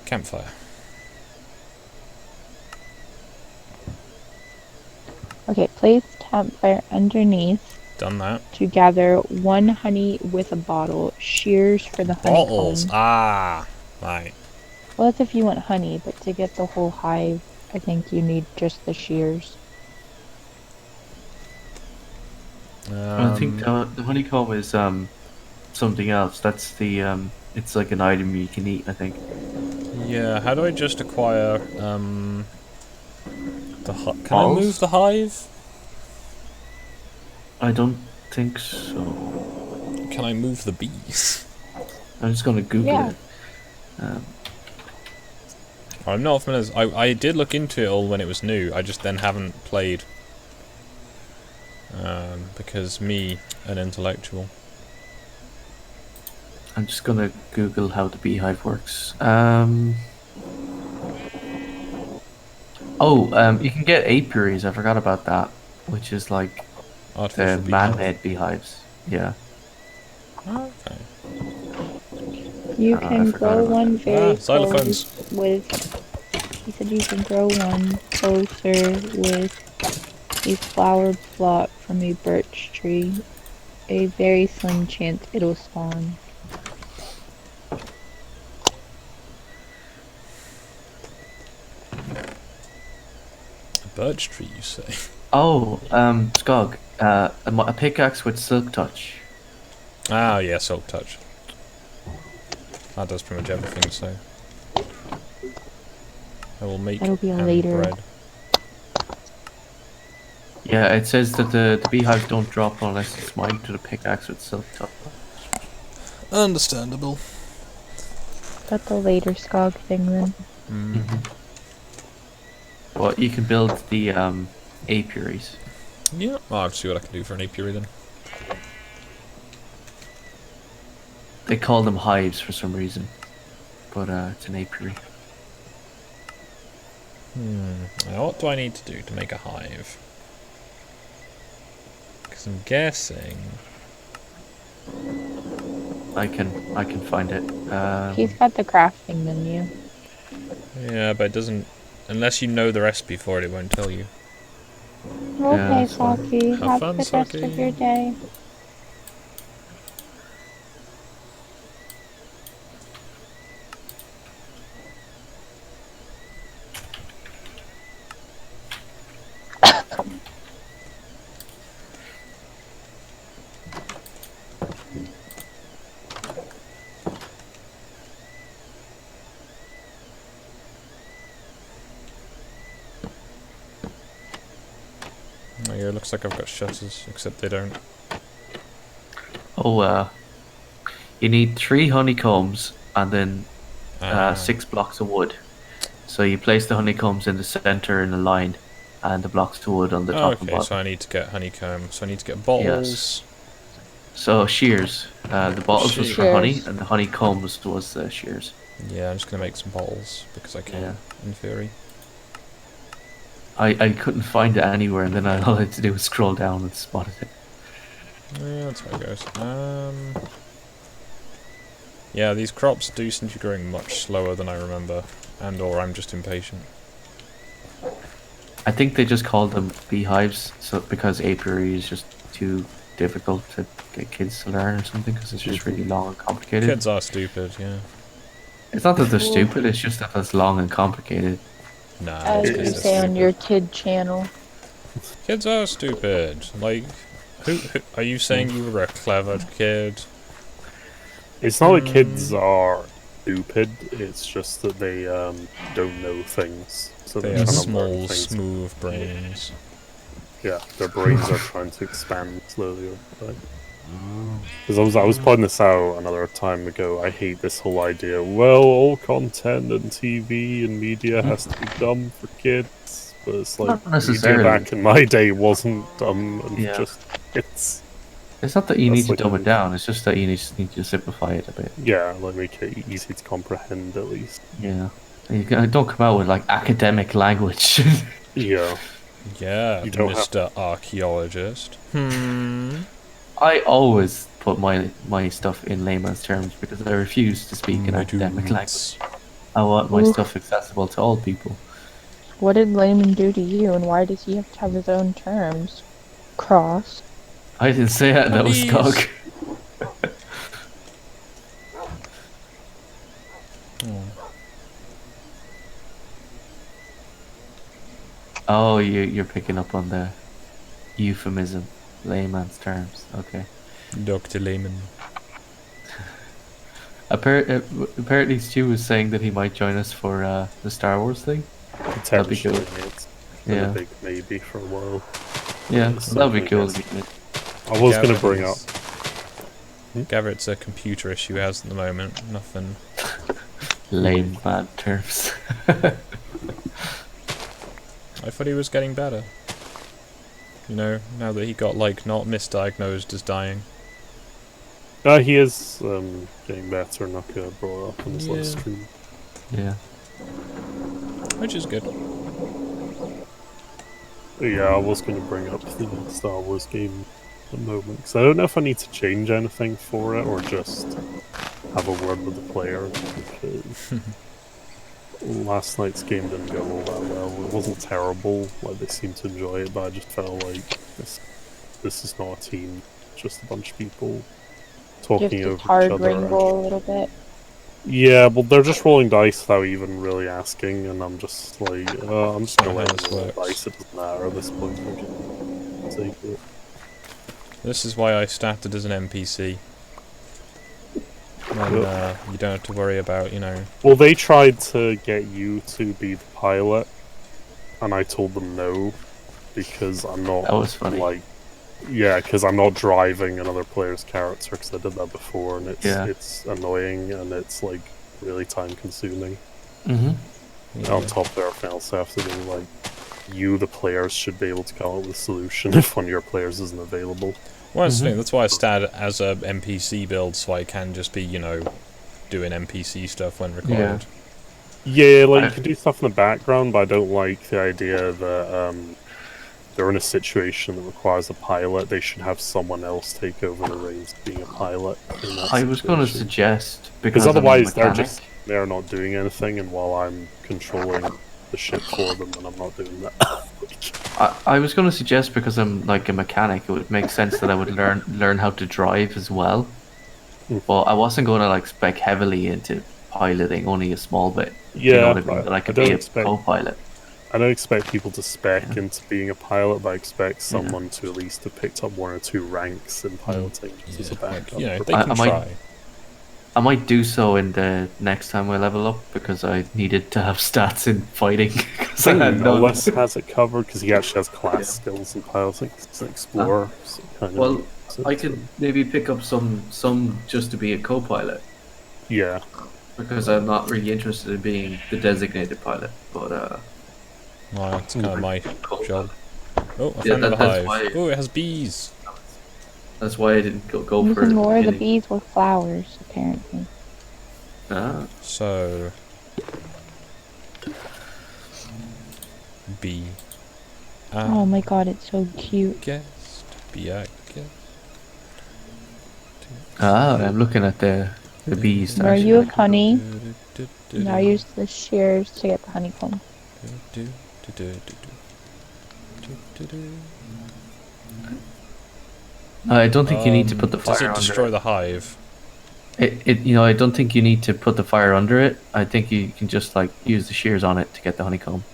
Campfire. Okay, place campfire underneath Done that. to gather 1 honey with a bottle. Shears for the Bottles. honeycomb. Ah, right. Well, that's if you want honey, but to get the whole hive, I think you need just the shears. I think the honeycomb is something else. That's the it's like an item you can eat, I think. Yeah. How do I just acquire the can I Balls? move the hive? I don't think so. Can I move the bees? I'm just gonna Google Yeah. it. I'm not familiar. I did look into it all when it was new. I just then haven't played. Because me, an intellectual. I'm just gonna Google how the beehive works. You can get apiaries. I forgot about that, which is like the Artificial beehive. man-made beehives. Yeah. Oh, okay. You I can forgot grow about one that. very xylophones. close with. He said you can grow one closer with a flowered plot from a birch tree. A very slim chance it'll spawn. A birch tree, you say? Oh, Skog. A pickaxe with silk touch. Ah, yeah, silk touch. That does pretty much everything, so. I will make That'll be and later. bread. Yeah, it says that the beehives don't drop unless it's mined to the pickaxe with silk touch. Understandable. That's the later Skog thing then. Well, you can build the apiaries. Yeah, well, I'll see what I can do for an apiary then. They call them hives for some reason, but it's an apiary. Now, what do I need to do to make a hive? Because I'm guessing I can find it. He's got the crafting menu. Yeah, but it doesn't. Unless you know the recipe for it, it won't tell you. Okay, that's fine. Saki. Have Have fun, a good rest of Saki. your day. Oh yeah, it looks like I've got shutters, except they don't. Oh, you need 3 honeycombs and then Ah. 6 blocks of wood. So you place the honeycombs in the center in a line, and the blocks of wood on the top and Okay, so bottom. I need to get honeycomb. So I need to get bottles. So shears. The bottles was for honey, Shears. and the honeycombs was the shears. Yeah, I'm just gonna make some bottles because I can, in theory. I couldn't find it anywhere, and then all I had to do was scroll down and spotted it. Yeah, that's how it goes. Yeah, these crops do seem to be growing much slower than I remember, or I'm just impatient. I think they just called them beehives, so because apiary is just too difficult to get kids to learn or something, because it's just really long and complicated. Kids are stupid, yeah. It's not that they're stupid; it's just that it's long and complicated. Nah, As it's 'cause you they're say on stupid. your kid channel. Kids are stupid. Like, who are you saying you were a clever kid? It's not that kids are stupid, it's just that they don't know things. So They they're are trying to learn small, things. smooth brains. Yeah, their brains are trying to expand slowly over time. Because I was pointing this out another time ago, I hate this whole idea, well, all content and TV and media has to be dumb for kids. But it's like, Not media necessarily. back in my day wasn't dumb and Yeah. just kids. It's not that you That's need to like dumb a- it down; it's just that you just need to simplify it a bit. Yeah, like make it easy to comprehend at least. Yeah, don't come out with like academic language. Yeah. Yeah, You don't have- Mr. Archaeologist. I always put my stuff in layman's terms because I refuse to speak in academic language. I want my Oof. stuff accessible to all people. What did Layman do to you, and why does he have to have his own terms? Cross. I didn't say that. That was Please. Skog. Oh, you're picking up on the euphemism, layman's terms. Okay. Dr. Lehman. Apparently, Stu was saying that he might join us for the Star Wars thing. That'd be Potentially, cool. it's been Yeah. a big maybe for a while. Yeah, It's that'd be something cool. else. I was going to bring up. Gather it's a computer issue he has at the moment. Nothing. Lame man terms. I thought he was getting better. You know, now that he got, like, not misdiagnosed as dying. He is getting better, Naka brought up on his last Yeah. stream. Yeah. Which is good. But yeah, I was going to bring up the Star Wars game at the moment, because I don't know if I need to change anything for it, or just have a word with the player, because last night's game didn't go all that well. It wasn't terrible, like they seemed to enjoy it, but I just felt like this is not a team, just a bunch of people talking Just over a each hard other. rainbow a little bit. Yeah, well, they're just rolling dice without even really asking, and I'm just like, I'm just gonna not let how them this roll works. dice. It doesn't matter at this point. I'm just take it. This is why I started as an NPC. And you don't have to worry about, you know... Well, they tried to get you to be the pilot, and I told them no, because I'm not. That was funny. Like, yeah, because I'm not driving another player's character, because I did that before, and it's annoying, and it's like really time consuming. Mm-hmm. On top of everything else, I have to do like, you, the players, should be able to come up with a solution if one of your players isn't available. Well, that's the thing, that's why I started as a NPC build, so I can just be, you know, doing NPC stuff when required. Yeah, like you can do stuff in the background, but I don't like the idea that they're in a situation that requires a pilot, they should have someone else take over the reins of being a pilot in that I was going to situation. suggest Because because I'm a otherwise mechanic. they're not doing anything, and while I'm controlling the ship for them, then I'm not doing that. I was going to suggest because I'm like a mechanic, it would make sense that I would learn how to drive as well. But I wasn't going to like spec heavily into piloting, only a small bit. You know Yeah, what I mean? That I could don't be a expect- co-pilot. I don't expect people to spec Yeah. into being a pilot, but I expect someone to at least have picked up 1 or 2 ranks in piloting just as a backup. You know, for they can I might- try. I might do so in the next time I level up because I needed to have stats in fighting. 'Cause I had none. Nolas has it covered because he actually has class skills in piloting. He's an explorer. So kind of Well, uses it, I could maybe pick up some just to be a co-pilot Yeah. because I'm not really interested in being the designated pilot. But Well, that's kind of my job. Oh, I Yeah, found another that's hive. why- Oh, it has bees. that's why I didn't go You for it. can at lure the beginning. bees with flowers, apparently. Ah, So, be Oh my god, it's so cute. guest. Be a guest. I'm looking at the bees. Where actually. you have honey, now use the shears to get the honeycomb. I don't think you need to put the Does fire it under destroy it. the hive? I don't think you need to put the fire under it. I think you can just like use the shears on it to get the honeycomb.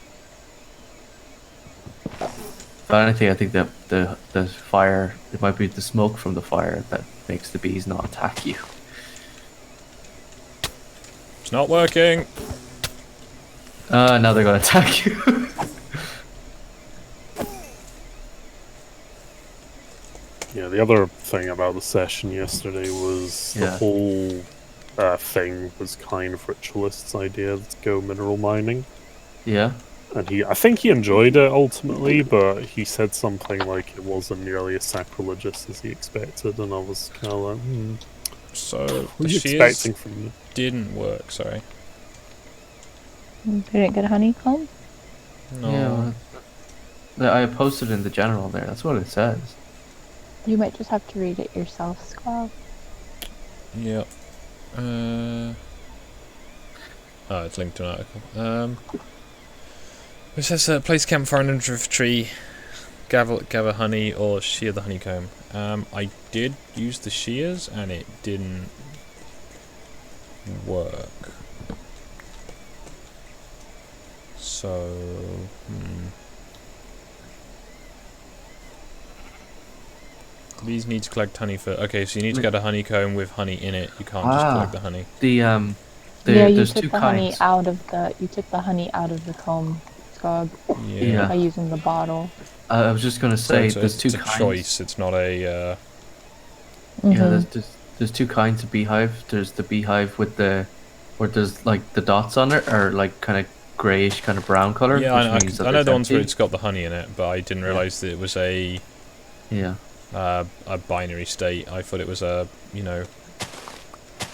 But anything, I think that the fire, it might be the smoke from the fire that makes the bees not attack you. It's not working. Now they're gonna attack you. Yeah, the other thing about the session yesterday was the Yeah. whole thing was kind of Ritualist's idea to go mineral mining. Yeah. And I think he enjoyed it ultimately, but he said something like it wasn't nearly as sacrilegious as he expected, and I was kind of like, So, what the are you shears expecting from me? didn't work, sorry. You didn't get a honeycomb? No. Yeah. Well, I posted in the general there. That's what it says. You might just have to read it yourself, Skog. Yep. Oh, it's linked to an article. It says place campfire under a tree, gather honey, or shear the honeycomb. I did use the shears, and it didn't work. So, Bees need to collect honey for. Okay, so you need to get a honeycomb with honey in it. You can't just collect the honey. Yeah, you there's took two the honey kinds. out of the comb, Skog, Yeah. by using the bottle. I was just gonna say So there's it's two a kinds. choice. It's not a. Yeah, Mhm. there's two kinds of beehive. There's the beehive with the where there's like the dots on it are like kind of grayish, kind of brown color. Yeah, which I means that know it's the ones where empty. it's got the honey in it, but I didn't realize that it was a binary state. I thought it was a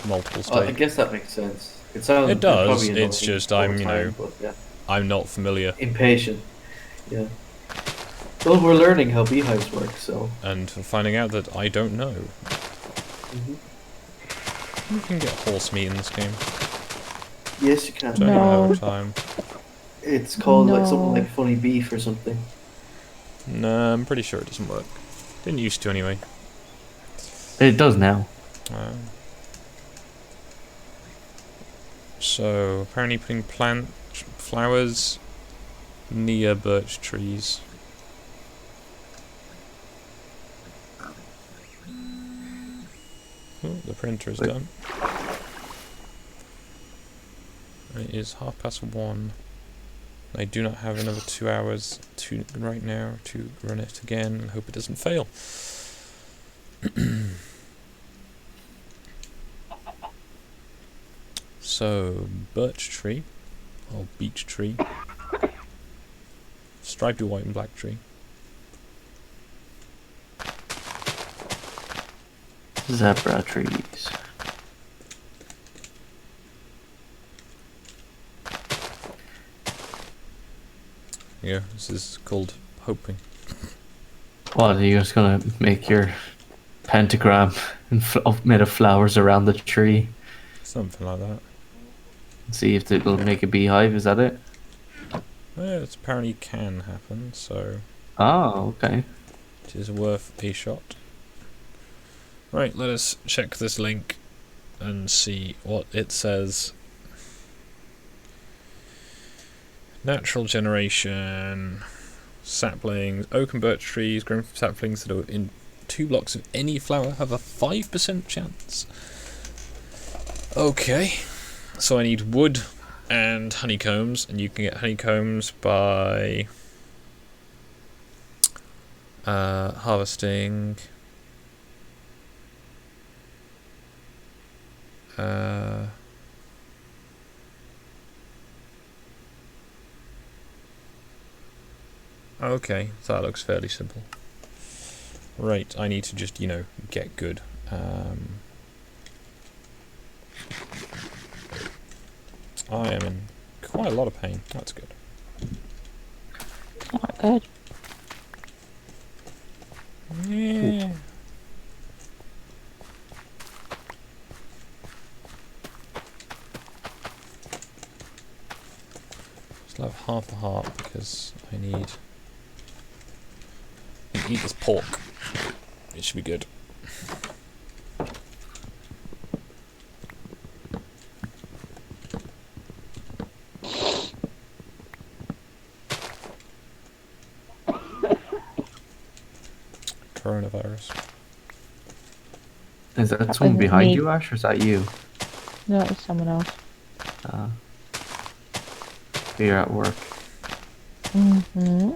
multiple well, I state. guess that makes sense. It sounds. It does, probably annoying it's just all I'm, the you time, know- but, yeah. I'm not familiar, Impatient. Yeah. Well, we're learning how beehives work, so. and finding out that I don't know. You can get horse meat in this game. Yes, you can. Don't even No. have time. It's called like something No. like funny beef or something. No, I'm pretty sure it doesn't work. Didn't used to anyway. It does now. So apparently putting flowers near birch trees. Oh, the printer is Wait. done. It is 1:30. I do not have another 2 hours right now to run it again and hope it doesn't fail. So, birch tree, or beech tree, striped white and black tree. Zebra trees. Yeah, this is called hoping. What, are you just gonna make your pentagram made of flowers around the tree? Something like that. See if it'll make a beehive, is that it? Well, it apparently can happen, so Oh, okay. it is worth a shot. Right, let us check this link and see what it says. Natural generation, saplings, oak and birch trees grown from saplings that are in 2 blocks of any flower have a 5% chance. Okay, so I need wood and honeycombs, and you can get honeycombs by harvesting okay, so that looks fairly simple. Right, I need to just, get good. I am in quite a lot of pain. That's good. Not good. Yeah. Still have half a heart because I need to eat this pork. It should be good. Coronavirus. Is that someone wasn't behind me. you, Ash, or is that you? No, it's someone else. You're at work. Mm-hmm.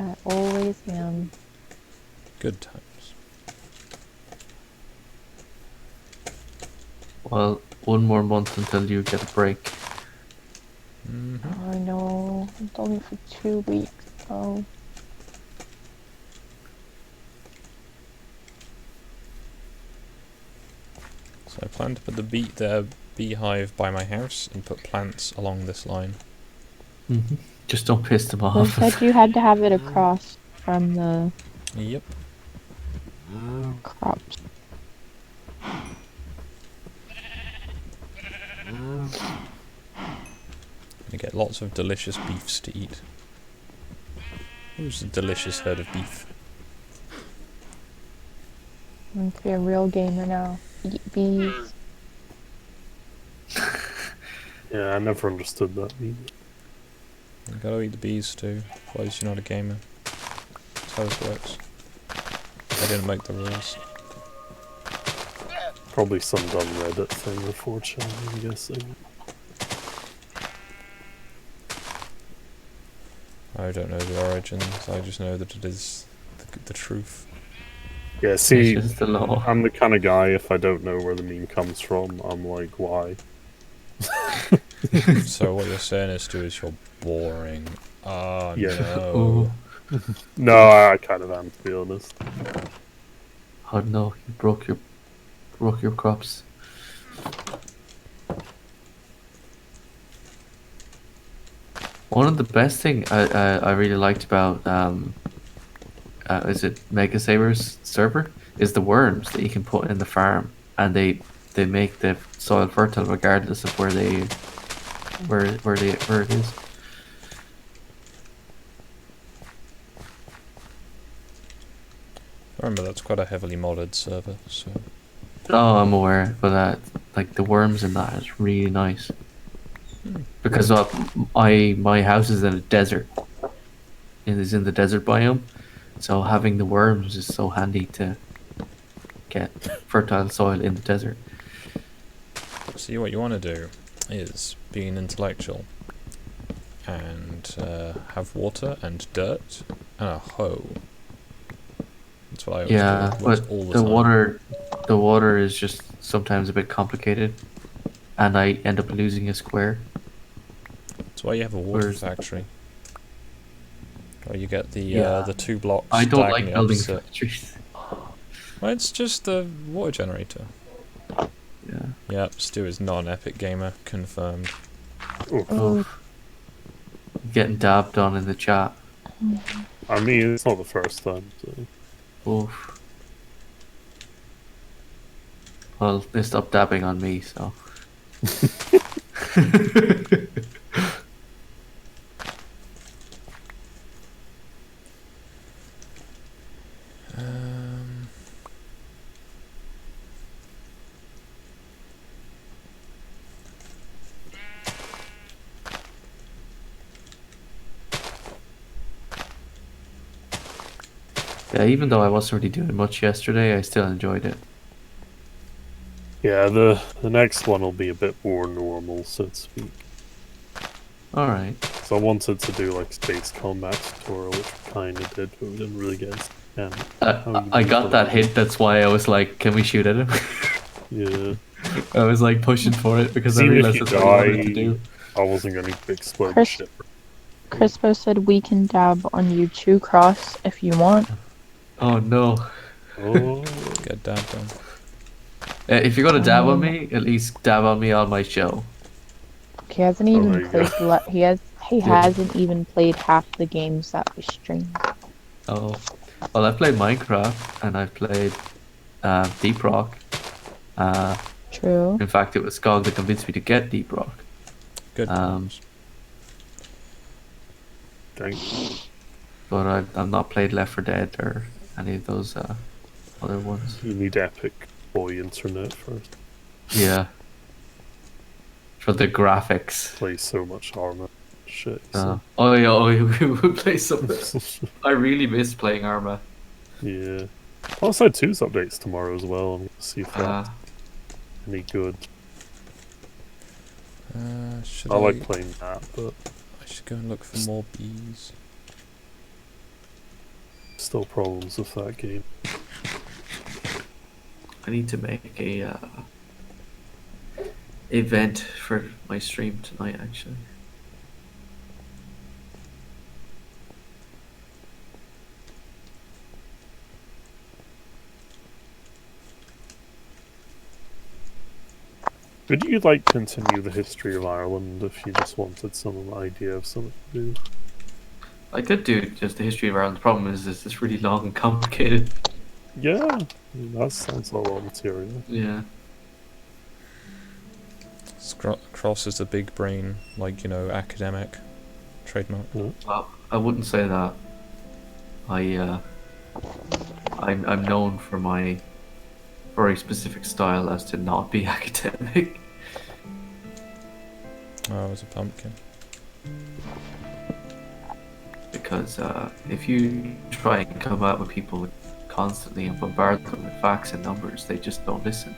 I always am. Good times. Well, one more month until you get a break. I know. It's only for 2 weeks, though. So I plan to put the beehive by my house and put plants along this line. Just don't piss them They off. said you had to have it across from the Yep. crops. Gonna get lots of delicious beefs to eat. Who's a delicious herd of beef? I'm going to be a real gamer now. Eat bees. Yeah, I never understood that either. You gotta eat the bees too, otherwise you're not a gamer. That's how this works. I didn't make the rules. Probably some dumb Reddit thing or 4chan, I'm guessing. I don't know the origins, I just know that it is the truth. Yeah, see, It's just the law. I'm the kind of guy, if I don't know where the meme comes from, I'm like, why? So what you're saying is, Stu, is you're boring. Oh Yeah. no. No, I kind of am, to be honest. Oh no, you broke your crops. One of the best thing I really liked about is it Mega Saber's server is the worms that you can put in the farm, and they make the soil fertile regardless of where it is. Remember, that's quite a heavily modded server, so... Oh, I'm aware, but like the worms in that is really nice. Because my house is in a desert. It is in the desert biome, so having the worms is so handy to get fertile soil in the desert. See, what you want to do is be an intellectual and have water and dirt and a hoe. That's what I always Yeah, do. but All the time. water is just sometimes a bit complicated, and I end up losing a square. That's why you have a water Where's- factory. Where you get the Yeah. the 2 blocks I don't like diagonally building opposite. factories. Well, it's just the water generator. Yeah. Yep, Stu is not an epic gamer, confirmed. Oh, getting dabbed on in the chat. I mean, it's not the first time. So. Oof. Well, they stopped dabbing on me, so. Yeah, even though I wasn't really doing much yesterday, I still enjoyed it. Yeah, the next one will be a bit more normal, so to speak. Alright. So I wanted to do like space combat tutorial, which we kind of did, but we didn't really get into the I got that hint, that's why I was like, can we shoot at him? Yeah. I was like pushing for it because I Even if realized you that's what I wanted to die, do. I wasn't going to explode the Chris- ship. Crispo said we can dab on you too, Cross, if you want. Oh no. Oh, Get dabbed on. If you're gonna dab on me, at least dab on me on my show. He hasn't there even you played. He hasn't even played half the games that we streamed. Oh. Well, I've played Minecraft and I've played Deep Rock. True. In fact, it was Skog that convinced me to get Deep Rock. Good times. dang. But I've not played Left 4 Dead or any of those other ones. You need epic boy internet first. Yeah. For the graphics. Play so much armor. Shit. Oh yeah, we would play something. I really miss playing Arma. Yeah. Also, 2's updates tomorrow as well. I'm going to see if that's any good. Should I like playing that, but I should go and look for more bees. still problems with that game. I need to make a event for my stream tonight, actually. Would you like continue the history of Ireland if you just wanted some idea of something to do? I could do just the history of Ireland. The problem is it's really long and complicated. Yeah, that sounds like a lot of material. Yeah. Cross is the big brain, like, you know, academic trademark. Well, I wouldn't say that. I'm known for my very specific style as to not be academic. Oh, it was a pumpkin. Because if you try and come out with people constantly and bombard them with facts and numbers, they just don't listen.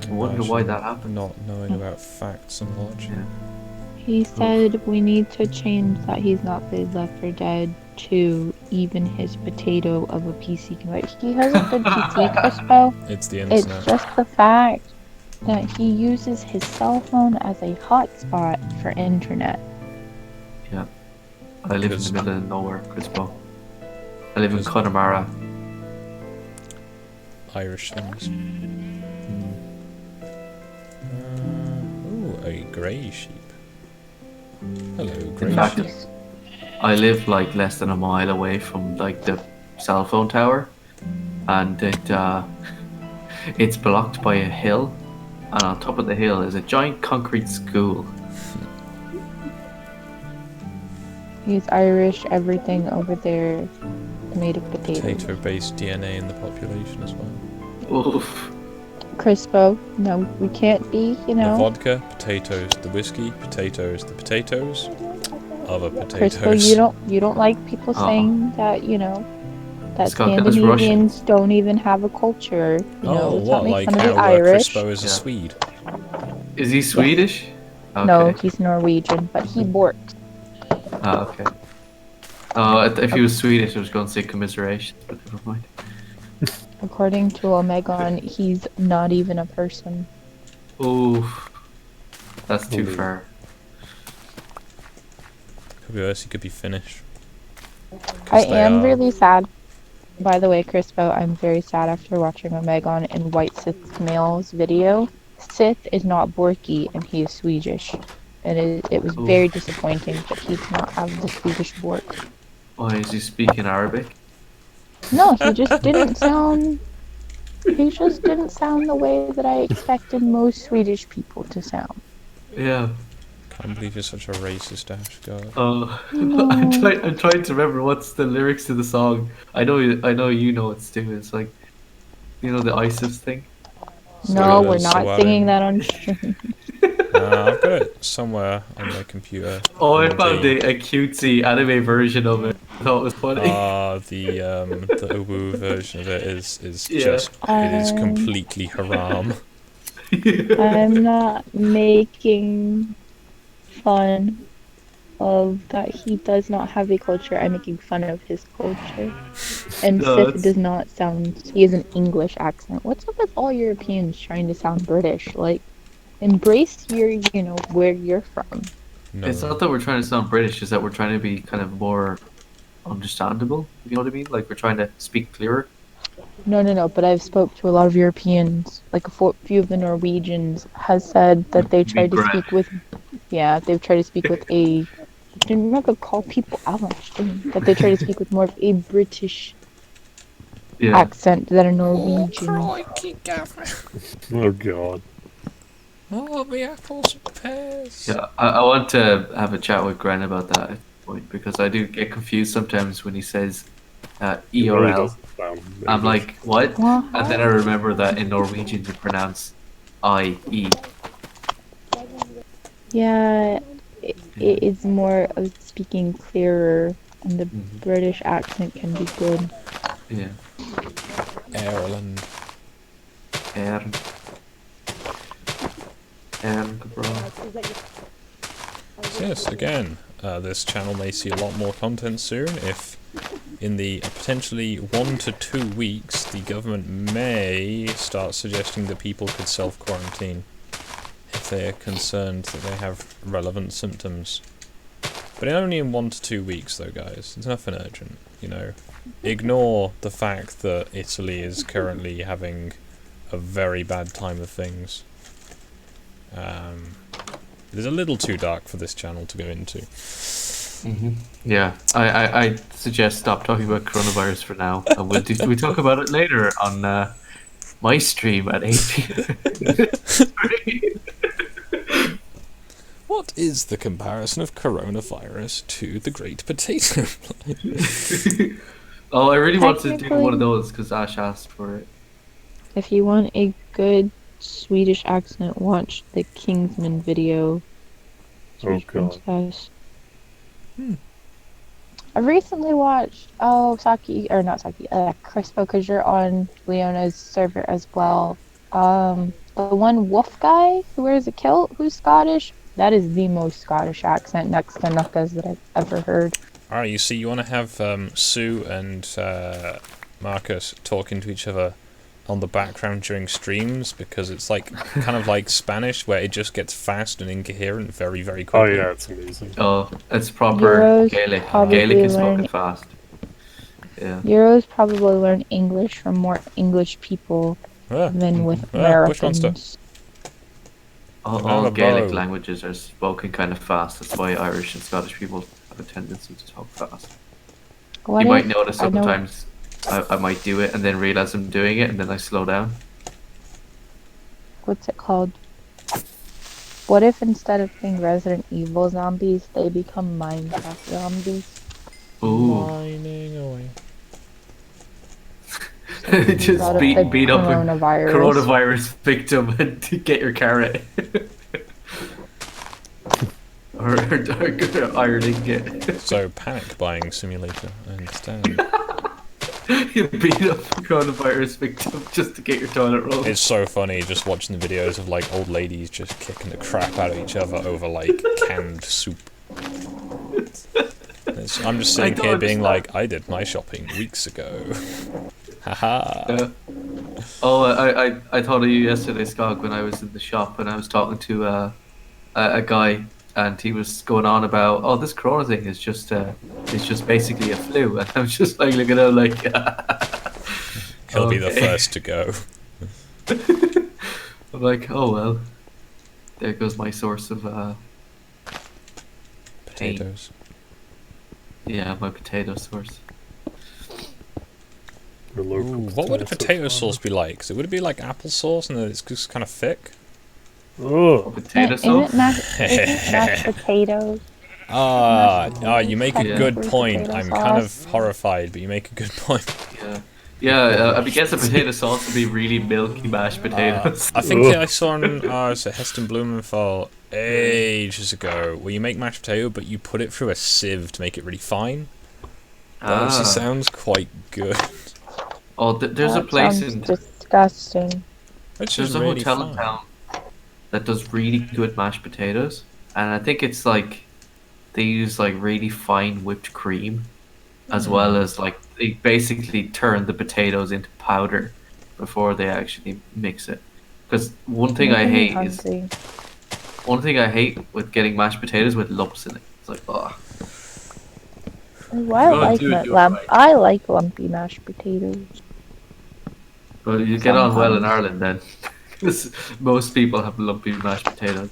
I wonder why that happened. Not knowing about facts and logic. Yeah. He said we need to change that he's not played Left 4 Dead to even his potato of a PC converter. He has a good PC, Crispo. It's the It's internet. just the fact that he uses his cell phone as a hotspot for internet. Yeah. I live in the middle of nowhere, Crispo. I live in Because- Connemara. Irish things. Ooh, a grey sheep. Hello, grey In fact, sheep. I live like less than a mile away from like the cell phone tower, and it's blocked by a hill, and on top of the hill is a giant concrete school. He's Irish, everything over there is made of potatoes. Potato-based DNA in the population as well. Oof. Crispo, no, we can't be, you The know. vodka, potatoes, the whiskey, potatoes, the potatoes, other potatoes. Crispo, you don't like people Uh-uh. saying that, you know, that Skog Does Scandinavians don't even have a culture. You know, Oh, let's what, not make like fun of how the Irish. Crispo is a Yeah. Swede? Is he Swedish? Okay. No, he's Norwegian, but he works. Ah, okay. If he was Swedish, I was going to say commiseration, but never mind. According to Omegon, he's not even a person. Oof. That's too Ooh. far. Could be worse, he could be Finnish. I 'Cause they am are- really sad. By the way, Crispo, I'm very sad after watching Omegon and White Sith Male's video. Sith is not Borky, and he is Swedish. and it was Oof. very disappointing that he did not have the Swedish work. Why is he speaking Arabic? No, he just didn't sound. He just didn't sound the way that I expected most Swedish people to sound. Yeah. Can't believe you're such a racist, Ash. God. No. I'm trying to remember what's the lyrics to the song. I know you know it's too. It's like, you know, the ISIS thing. No, So, we're not singing swelling. that on stream. I've got it somewhere on my computer. Oh, I in found the a cutesy anime version of it. I thought it was funny. the Uwu version of it is Yeah. just it is completely haram. I'm not making fun of that he does not have a culture. I'm making fun of his culture. And No, Sif it's- does not sound. He has an English accent. What's up with all Europeans trying to sound British? Like, embrace your, where you're from. No. It's not that we're trying to sound British, it's that we're trying to be kind of more understandable. You know what I mean? Like we're trying to speak clearer. No. But I've spoke to a lot of Europeans. Like few of the Norwegians has said that they tried to Brett. speak with. Yeah, they've tried to speak with a. I'm not gonna call people Irish, but they try to speak with more of a British Yeah. accent than a Norwegian. Crikey, Gavin. Oh god. Oh, the apples and pears. Yeah. I want to have a chat with Gren about that at this point because I do get confused sometimes when he says It really ERL. doesn't sound I'm English. like, what? What? And then I remember that in Norwegian you pronounce IE. Yeah, it is more of speaking clearer, and the Mhm. British accent can be good. Yeah. Ireland. Ern. Bro. So yes, again, this channel may see a lot more content soon if in the potentially 1 to 2 weeks the government may start suggesting that people could self-quarantine if they are concerned that they have relevant symptoms. But only in 1 to 2 weeks though, guys. It's nothing urgent, you know. Ignore the fact that Italy is currently having a very bad time of things. It is a little too dark for this channel to go into. Mm-hmm. Yeah, I suggest stop talking about coronavirus for now, and we talk about it later on my stream at 8 p.m. What is the comparison of coronavirus to the Great Potato? Oh, I really want to do one Technically- of those because Ash asked for it. If you want a good Swedish accent, watch the Kingsman video. Swedish God. Princess. I recently watched Crispo, because you're on Leona's server as well. The one wolf guy who wears a kilt, who's Scottish. That is the most Scottish accent next to Nucka's that I've ever heard. Alright, you see, you want to have Sue and Marcus talking to each other on the background during streams, because it's like kind of like Spanish, where it just gets fast and incoherent very, very Oh quickly. yeah, it's amazing. Oh, it's proper Euros Gaelic. probably Gaelic is learn- fucking fast. Yeah. Euros probably learn English from more English people Ah, than with Bushmonster. Americans. All Another Gaelic bow. languages are spoken kind of fast. That's why Irish and Scottish people have a tendency to talk fast. What You might if- notice I know- sometimes I might do it and then realize I'm doing it and then I slow down. What's it called? What if instead of being Resident Evil zombies, they become Minecraft zombies? Ooh. Mining away. Just Out of beat the up a coronavirus. coronavirus victim and to get your carrot. or Iron Ingot. So, panic buying simulator, I understand. You beat up a coronavirus victim just to get your toilet roll. It's so funny just watching the videos of like old ladies just kicking the crap out of each other over like canned soup. I'm just sitting don't here being understand. like, I did my shopping weeks ago. Haha. Yeah. Oh, I thought of you yesterday, Skog, when I was in the shop and I was talking to a guy and he was going on about, oh, this corona thing is just basically a flu, and I was just like looking at him like, He'll be the okay. first to go. I'm like, oh well, there goes my source of potatoes. Yeah, my potato source. Or local Ooh, what would a potato farmer. sauce be like? So would it be like applesauce and then it's just kind of thick? Oh, Potato Isn't sauce? mashed potatoes? You make a Yeah. good Technically point. potato I'm kind of sauce. horrified, but you make a good point. Yeah. Yeah, I guess a potato sauce would be really milky mashed potatoes. I think Ugh. I saw on Heston Blumenthal ages ago where you make mashed potato, but you put it through a sieve to make it really fine. That actually sounds quite good. Oh, there's a That place sounds in disgusting. Which there's is a really hotel in fine. town that does really good mashed potatoes, and I think it's like they use like really fine whipped cream, as well as like they basically turn the potatoes into powder before they actually mix it. Because one thing I Making me hate is hungry. one thing I hate with getting mashed potatoes with lumps in it. It's like, oh, Ooh, if you're gonna do it, do it right. I like lumpy mashed potatoes. But you get on well in Sometimes. Ireland then, because most people have lumpy mashed potatoes.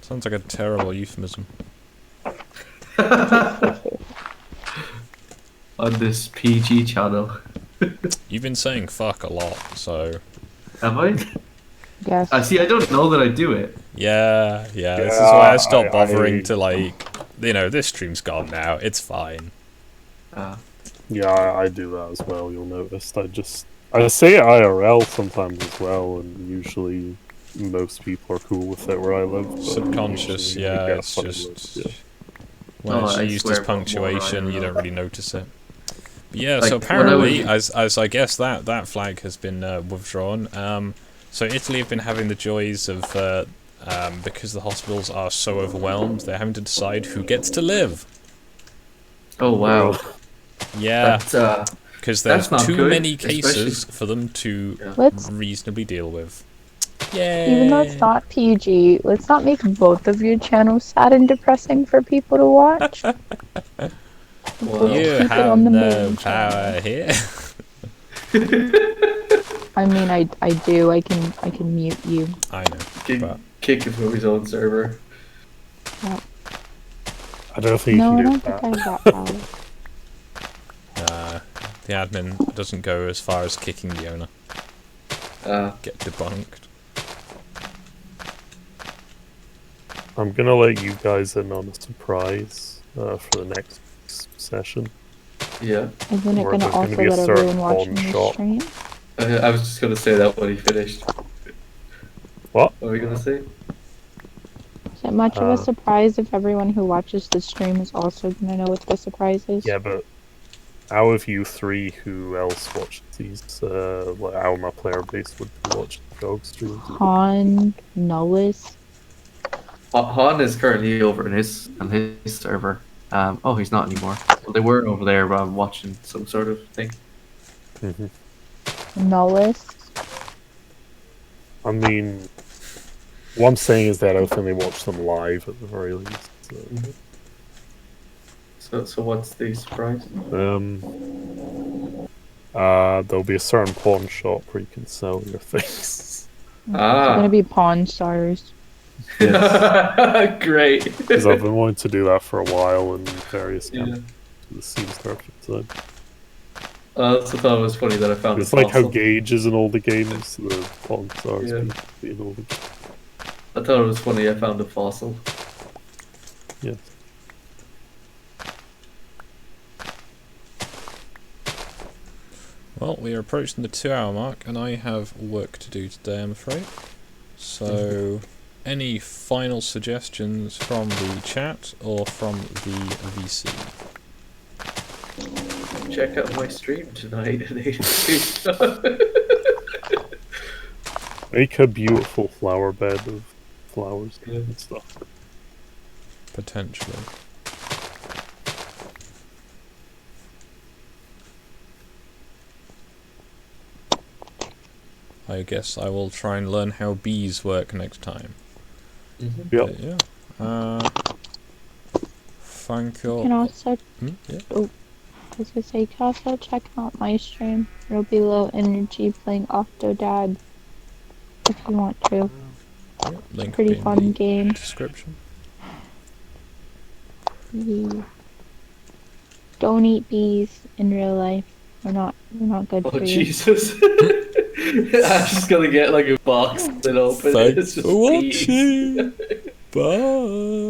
Sounds like a terrible euphemism. On this PG channel. You've been saying fuck a lot, so Am I? Yes. I see. I don't know that I do it. yeah. This is Yeah, why I stopped bothering I- to this stream's gone now. It's fine. yeah, I do that as well. You'll notice. I say it IRL sometimes as well, and usually most people are cool with it where I live. But Subconscious, usually you yeah. get It's funny just looks, yeah. when Oh, it's I used swear as more punctuation, you IRL. don't really notice it. But yeah, Like, so when I was- apparently, as I guess that flag has been withdrawn. So Italy have been having the joys of because the hospitals are so overwhelmed, they're having to decide who gets to live. Oh wow. Yeah, That's because there's that's not too good, many cases especially- for them to Yeah. Let's, reasonably deal with. Yay! even though it's not PG, let's not make both of your channels sad and depressing for people to watch. Wow. You Keep it have on the no main power here. I mean, I do. I can mute you. I know, but Kick it from his own server. I don't think No, I you don't can think do I that. have that power. the admin doesn't go as far as kicking the owner. Get debunked. I'm gonna let you guys in on a surprise for the next session. Yeah. Isn't it Or gonna there's gonna also be a let certain everyone watching pawn the shop. stream? I was just gonna say that when he finished. What? What were you gonna say? Is it much of a Uh, surprise if everyone who watches the stream is also gonna know what the surprise is? Yeah, but out of you three, who else watches these? Like, out of my player base would watch Skog streams? Han, Nullis. Han is currently over on his server. Oh, he's not anymore. Well, they were over there watching some sort of thing. Mhm. Nullis. I mean, what I'm saying is that I don't think they watch them live at the very least. So what's the surprise? There'll be a certain pawn shop where you can sell your things. It's gonna be Pawn Stars. Great. Because I've been wanting to do that for a while in various Yeah. camps. This seems perfect. So. I also thought it was funny that I found It's a like how fossil. Gage is in all the games, the pawn stars Yeah. be in all the games. I thought it was funny I found a fossil. Yes. Well, we are approaching the 2-hour mark, and I have work to do today, I'm afraid. So, any final suggestions from the chat or from the VC? Check out my stream tonight at 8. Make a beautiful flower bed of flowers Yeah. and stuff. Potentially. I guess I will try and learn how bees work next time. Yep. But yeah. Thank You you. can also, Yeah. I was gonna say, you can also check out my stream. It'll be low energy playing Octodad if you want to. Link Pretty in fun the game. description. Bees. Don't eat bees in real life. They're not good Oh for you. Jesus! I'm just gonna get like a box and open it. Thanks It's just for bees. watching. Bye.